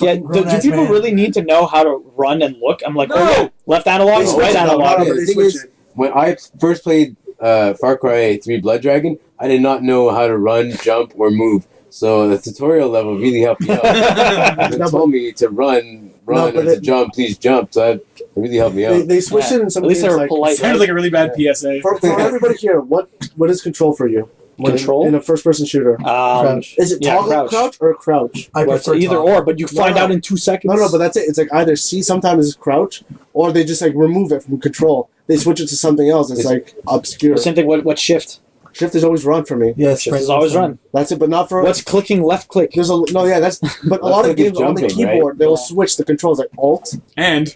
yeah. Do grown-ass people man. really need to know how to run and look? I'm like, No! oh yeah, left analog, They right switch it up, analog. but Yeah, they the thing switch is- it. When I first played Far Cry 3 Blood Dragon, I did not know how to run, jump, or move. So the tutorial level really helped me out. They told me to run, No, or but to jump, please jump. So that really helped me out. They switched Yeah. it in some At least they games, were like, polite. Sounded like a really bad PSA. For everybody here, what is control for you? Control? in a first-person shooter? Crouch. Is it yeah, toggle crouch or crouch? I Well, it's prefer either toggle. or, but you find No. out in 2 seconds. No, but that's it. It's like either C sometimes is crouch, or they just like remove it from control. They switch it to something else. It's like obscure. Same thing. What shift? Shift is always run for me. Yes, Shift is always run. That's it, but not for. What's clicking left click? There's a no, yeah, that's. But a Left lot of click is games on the jumping, keyboard, right? they will Yeah. switch the controls like Alt. And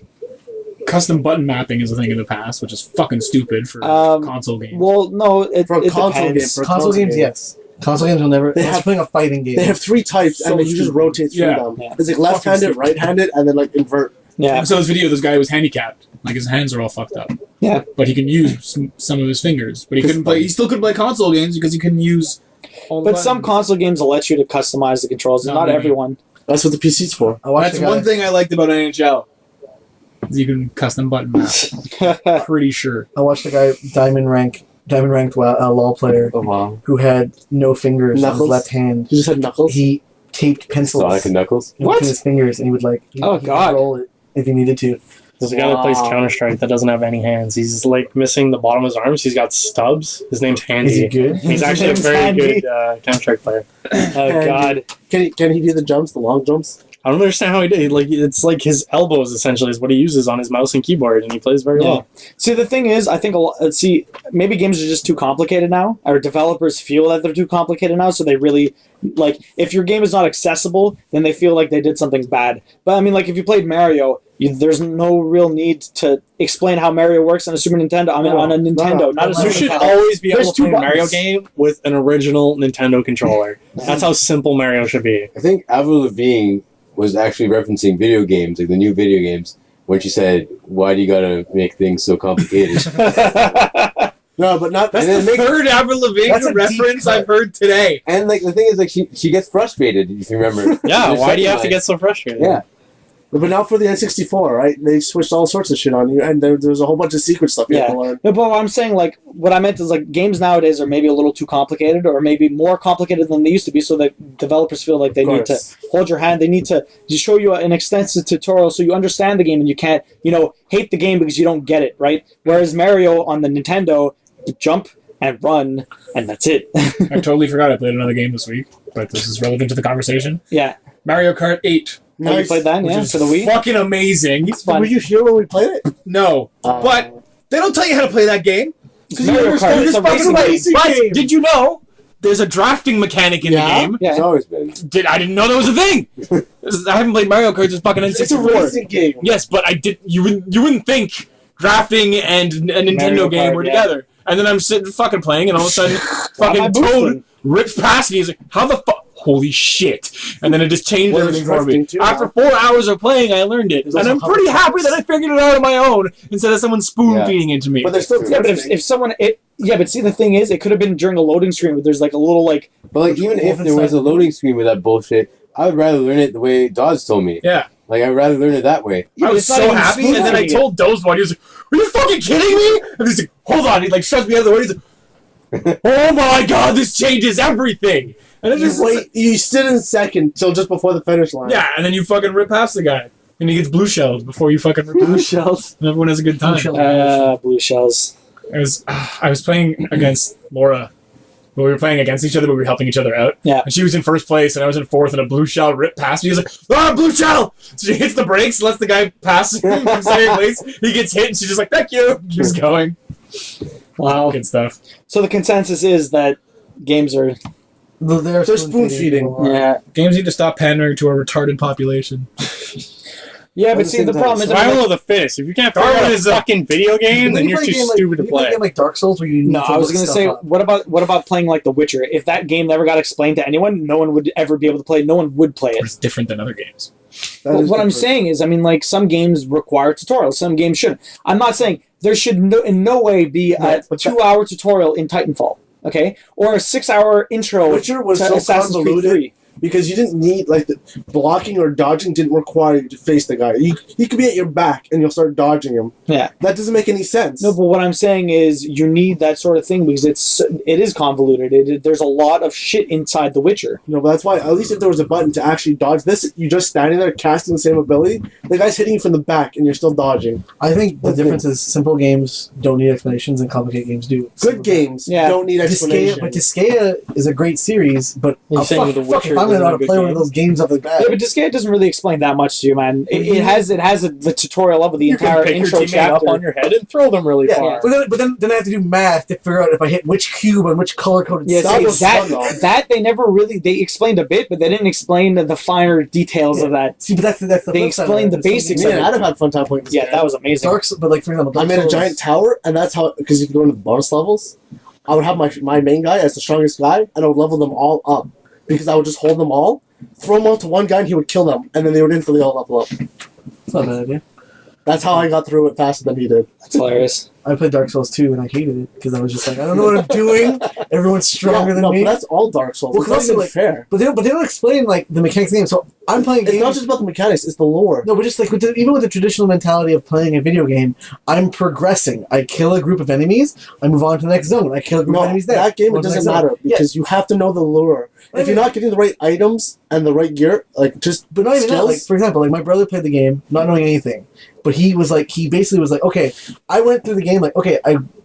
custom button mapping is a thing in the past, which is fucking stupid for console games. Well, no, it, For a it console depends. game, for a Console games, game. yes. Console games will never. They Unless have- you're playing a fighting game. They have 3 types, So and then you just stupid. rotate through Yeah. them. Yeah. It's like left-handed, stupid. right-handed, and then like invert. Yeah, I saw this video of this guy who was handicapped. Like his hands are all fucked up. Yeah. But he can use some of his fingers. But he couldn't play. He still couldn't play console games because he couldn't use. All the but some buttons. console games will let you to customize the controls. Not Not many. everyone. That's what the PC's for. I watched That's a guy, one thing I liked about NHL. Is you can custom button map. Pretty sure. I watched a guy diamond ranked LOL player Oh wow! who had no fingers on Knuckles? his left hand. You just had knuckles. He taped pencils Sonic and Knuckles. in What? between his fingers, and he would like. He Oh, could God. roll it if he needed to. There's a guy that plays Wow. Counter Strike that doesn't have any hands. He's like missing the bottom of his arms. He's got stubs. His name's Handy. Is he good? He's actually a His name's very Handy. good Counter Strike player. Oh God. Can he do the jumps, the long jumps? I don't understand how he did. Like it's like his elbows essentially is what he uses on his mouse and keyboard, and he plays very Yeah. well. See, the thing is, I think maybe games are just too complicated now, or developers feel that they're too complicated now, so they really like if your game is not accessible, then they feel like they did something bad. But I mean, like if you played Mario, there's no real need to explain how Mario works on a Super Nintendo. I mean, No, on a Nintendo, no, not a no. Super You should Nintendo. always be able There's to play two a Mario buttons. game with an original Nintendo controller. That's how simple Mario should be. I think Avril Lavigne was actually referencing video games, like the new video games, when she said, "Why do you gotta make things so complicated?" No, but not. That's and the then make- third Avril Lavigne That's a deep reference cut. I've heard today. And like the thing is, like she gets frustrated. If you remember, Yeah, The why do you second have to line. get so frustrated? Yeah, But now for the N64, right? They switched all sorts of shit on you, and there's a whole bunch of secret stuff you have to learn. No, but what I'm saying, like, what I meant is, like, games nowadays are maybe a little too complicated, or maybe more complicated than they used to be, so that developers feel like they Of need to course. hold your hand. They need to just show you an extensive tutorial so you understand the game and you can't, hate the game because you don't get it, right? Whereas Mario on the Nintendo, you jump and run, and that's it. I totally forgot I played another game this week, but this is relevant to the conversation. Yeah. Mario Kart 8. Have you played that? Which Yeah, is for the Wii? fucking amazing. It's fun. Were you here when we played it? No, but they don't tell you how to play that game. Mario Kart, it's a racing game. But did you know there's a drafting mechanic in Yeah? the game? it's Yeah. always been. I didn't know that was a thing. I haven't played Mario Kart since fucking N64. It's a racing game. Yes, but I did. You wouldn't think drafting and a Nintendo Mario game Kart, were yeah. together. And then I'm sitting fucking playing, and all of a sudden, Why am I fucking boosting? Toad rips past me. He's like, "How the fuck? Holy shit!" And then it just changed Well, everything there's for me. drifting too, After 4 hours of playing, I learned it, There's and also I'm pretty hover happy that I figured it out on my own instead of someone spoon feeding it to me. But there's still Yeah, but drifting. if someone... but see, the thing is, it could have been during a loading screen where there's, like, a little, like... But like even if there was a loading screen with that bullshit, I would rather learn it the way Dodds told me. Yeah. Like I'd rather learn it that way. Yeah, I but was it's not so even happy, and then I spoon-feeding it. told Dozewad, he was like, "Are you fucking kidding me?" And he's like, "Hold on," he like shoves me out of the way. He's like, "Oh my god, this changes everything!" And it just you stood in second till just before the finish line. yeah, and then you fucking rip past the guy, and he gets blue shelled before you fucking rip Blue past. shells. And everyone has a good time. Blue shell. Blue shells. I was playing against Laura, we were playing against each other, but we were helping each other out. Yeah. And she was in first place, and I was in fourth, and a blue shell ripped past me. He was like, "Ah, blue shell!" So she hits the brakes, lets the guy pass him from second place. He gets hit, and she's just like, "Thank you." Keeps going. Wow. Good stuff. So the consensus is that games are They're spoon feeding. yeah. Games need to stop pandering to our retarded population. Yeah, At but the see same the time, problem is Survival of the fittest. If you can't figure out a fucking video game, then you're too stupid to play. A play. game like Dark Souls where you need no, to I was look gonna stuff say, up. what about playing like The Witcher? If that game never got explained to anyone, no one would ever be able to play it. No one would play But it. it's different than other games. That is What I'm different. saying is, I mean, like some games require tutorials, some games shouldn't. I'm not saying there should in no way be a but 2-hour tutorial in Titanfall, okay, or a 6-hour intro Witcher was to so Assassin's Creed convoluted 3. because you didn't need like the blocking or dodging didn't require you to face the guy. He could be at your back and you'll start dodging him. Yeah. That doesn't make any sense. No, but what I'm saying is you need that sort of thing because it is convoluted. There's a lot of shit inside The Witcher. No, but that's why at least if there was a button to actually dodge this, you're just standing there casting the same ability. The guy's hitting you from the back and you're still dodging. I think the That's difference is simple games don't need explanations and complicated games do. Good games Yeah. don't need explanation. But Disgaea is a great series, but You're saying The fuck Witcher if I'm isn't gonna know a how to good play one game? of those games off the bat. Yeah, but Disgaea doesn't really explain that much to you, man. It has the tutorial of the You entire can pick your intro teammate up chapter. on your head and throw them really Yeah, far. but then I have to do math to figure out if I hit which cube and which color coded Yeah, That see, was fun, though. that they never really they explained a bit, but they didn't explain the finer details of that. See, but that's the They flip side of explained it. the basics Man, of it. I'd have had a fun time playing this Yeah, game. that was amazing. But like for example, I Dark made a Souls- giant tower, and that's how, because you can go into the bonus levels. I would have my main guy as the strongest guy, and I would level them all up. Because I would just hold them all, throw them onto one guy, and he would kill them, and then they would instantly all level up. That's not a bad idea. That's how I got through it faster than he did. That's hilarious. I played Dark Souls 2 and I hated it because I was just like, I don't know what I'm doing. Everyone's stronger than no, me. but that's all Dark Souls. Well, It's not 'cause even like- fair. But they don't explain like the mechanics of the game. So I'm playing It's games. not just about the mechanics; it's the lore. No, but just like even with the traditional mentality of playing a video game, I'm progressing. I kill a group of enemies, I move on to the next zone. I kill a group No, of enemies there. that game Move it on to the doesn't next zone. matter because you have to know the lure. I If you're mean- not getting the right items and the right gear, like just But not even that. skills. Like for example, like my brother played the game not knowing anything, but he basically was like, okay, I went through the game like, okay,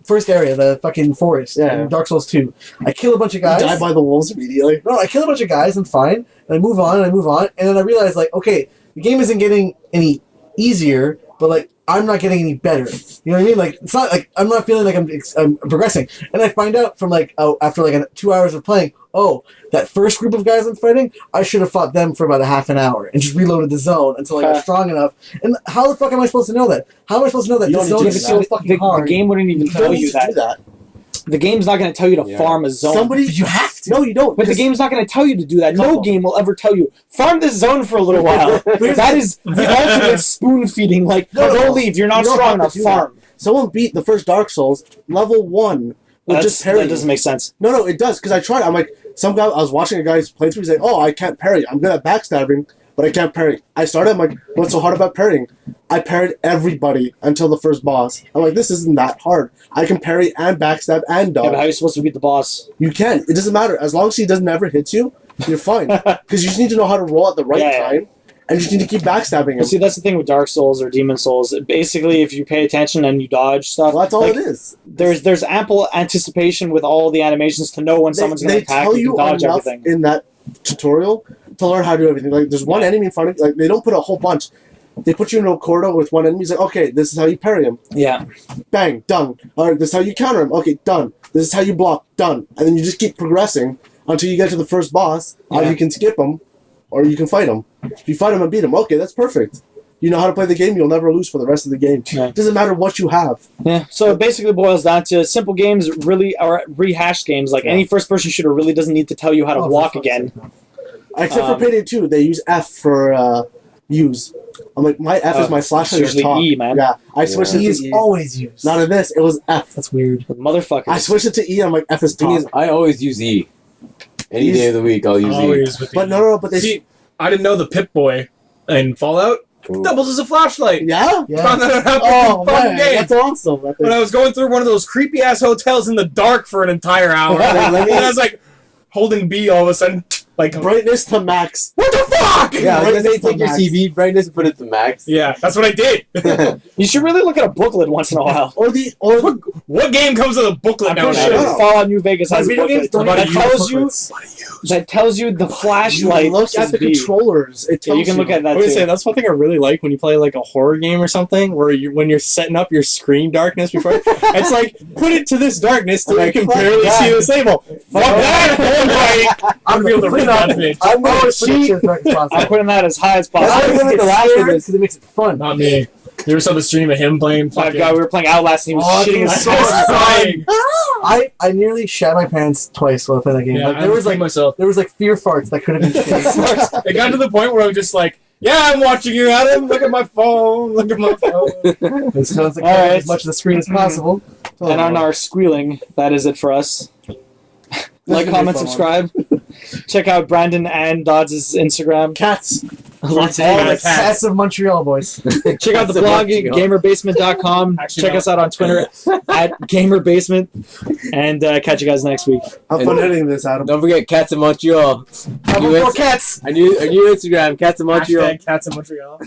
first area, the fucking forest, Yeah. in Dark Souls 2. I kill a bunch of you guys. die by the wolves immediately. No, I kill a bunch of guys, I'm fine, and I move on, and then I realize, like, okay, the game isn't getting any easier, but, like, I'm not getting any better. You know what I mean? Like, it's not, like, I'm not feeling like I'm progressing. And I find out from, like, after, like, 2 hours of playing, that first group of guys I'm fighting, I should have fought them for about a half an hour and just reloaded the zone until I got strong enough. And how the fuck am I supposed to know that? How am I supposed to know that You this don't zone need to is do so that. fucking the hard? game wouldn't even You tell don't you need to do that. that. The game's not going to tell you to Yeah. farm a zone. Somebody, You have to. no, you don't. But the because- game's not going to tell you to do that. No Couple. game will ever tell you, farm this zone for a little while. That is the ultimate spoon feeding. Like, No, don't leave. You're not you don't strong have to enough. do that. Farm. Someone beat the first Dark Souls level 1 with just parry. That doesn't make sense. No, it does because I tried. I'm like some guy. I was watching a guy's playthrough. He's like, "Oh, I can't parry. I'm good at backstabbing, but I can't parry." I started. I'm like, "What's so hard about parrying?" I parried everybody until the first boss. I'm like, "This isn't that hard. I can parry and backstab and Yeah, dodge. but how are you supposed to beat the boss? You can. It doesn't matter as long as he doesn't ever hit you. You're fine because you just need to know how to roll at the right Yeah. time, and you just need to keep backstabbing him. Well, see, that's the thing with Dark Souls or Demon Souls. Basically, if you pay attention and you dodge stuff, Well, that's all like, it is. there's ample anticipation with all the animations to know when someone's going to attack. tell You you can dodge enough everything. in that tutorial to learn how to do everything. Like, there's one enemy in front of you. Like, they don't put a whole bunch. They put you in a corridor with one enemy. He's like, okay, this is how you parry him. Yeah. Bang, done. All right, this is how you counter him. Okay, done. This is how you block. Done. And then you just keep progressing until you get to the first boss. Either Yeah. you can skip him, or you can fight him. If you fight him and beat him, okay, that's perfect. You know how to play the game. You'll never lose for the rest of the game. Yeah. It doesn't matter what you have. Yeah. So it basically boils down to simple games, really, or rehashed games. Like any first-person shooter really doesn't need to tell you how to Oh, walk for fuck's again. sake, no. Except for Payday 2, they use F for use. I'm like, my F is my flashlight or usually talk. E, man. Yeah, I switched He it is to E. always used. Not in this. It was F. That's weird. Motherfucker. I switched it to E. I'm like, F is The thing talk. is, I always use E. Any E's- day of the week, I'll use E. Always with But the- no, but they. See, I didn't know the Pip-Boy in Fallout Ooh. doubles as a flashlight. Yeah? Yeah. Found that out after Oh, the fucking man. game. That's awesome. That When I was going through one of those creepy ass hotels in the dark for an entire hour, and I was like holding B all of a sudden. Like, Brightness to max. what the fuck? Yeah, I was gonna say Brightness to take your max. TV brightness and put it to max. Yeah, that's what I did. You should really look at a booklet once in a while. Or What game comes with a booklet I'm pretty nowadays? sure Fallout New Vegas has a Video games booklet don't that even tells you booklets. the you flashlight. look at the controllers. It Yeah, tells you can look at I that would too. say that's one thing I really like when you play like a horror game or something, where when you're setting up your screen darkness before, it's like put it to this darkness so you can fuck barely that. see the label. Fuck that! I'm able to read that bitch. I'm going to cheat. I'm putting that as high as That's possible. why the last of this because it makes it fun. Not me. You ever saw the stream of him playing Five fucking... guy, we were playing Outlast and he was Oh, shitting it was his so I was much crying. I nearly shat my pants twice while I played that game. Yeah, Like, I there was like myself. fear farts that could have been shit. It got to the point where I was just like, yeah, I'm watching you, Adam. Look at my phone. Look at my phone. It sounds like All right. as much of the screen as possible. And on our squealing, that is it for us. Like, comment, subscribe. Check out Brandon and Dodds' Instagram. Cats. Lots of All videos. the cats. Cats of Montreal, boys. Check out the That's a blog, bunch, you know. gamerbasement.com. Actually, Check no. us out on Twitter at gamerbasement. And catch you guys next week. Have fun editing this, Adam. Don't forget Cats in Montreal. Have New more Ins- cats. Our new Instagram, Cats in Montreal. Hashtag cats in Montreal.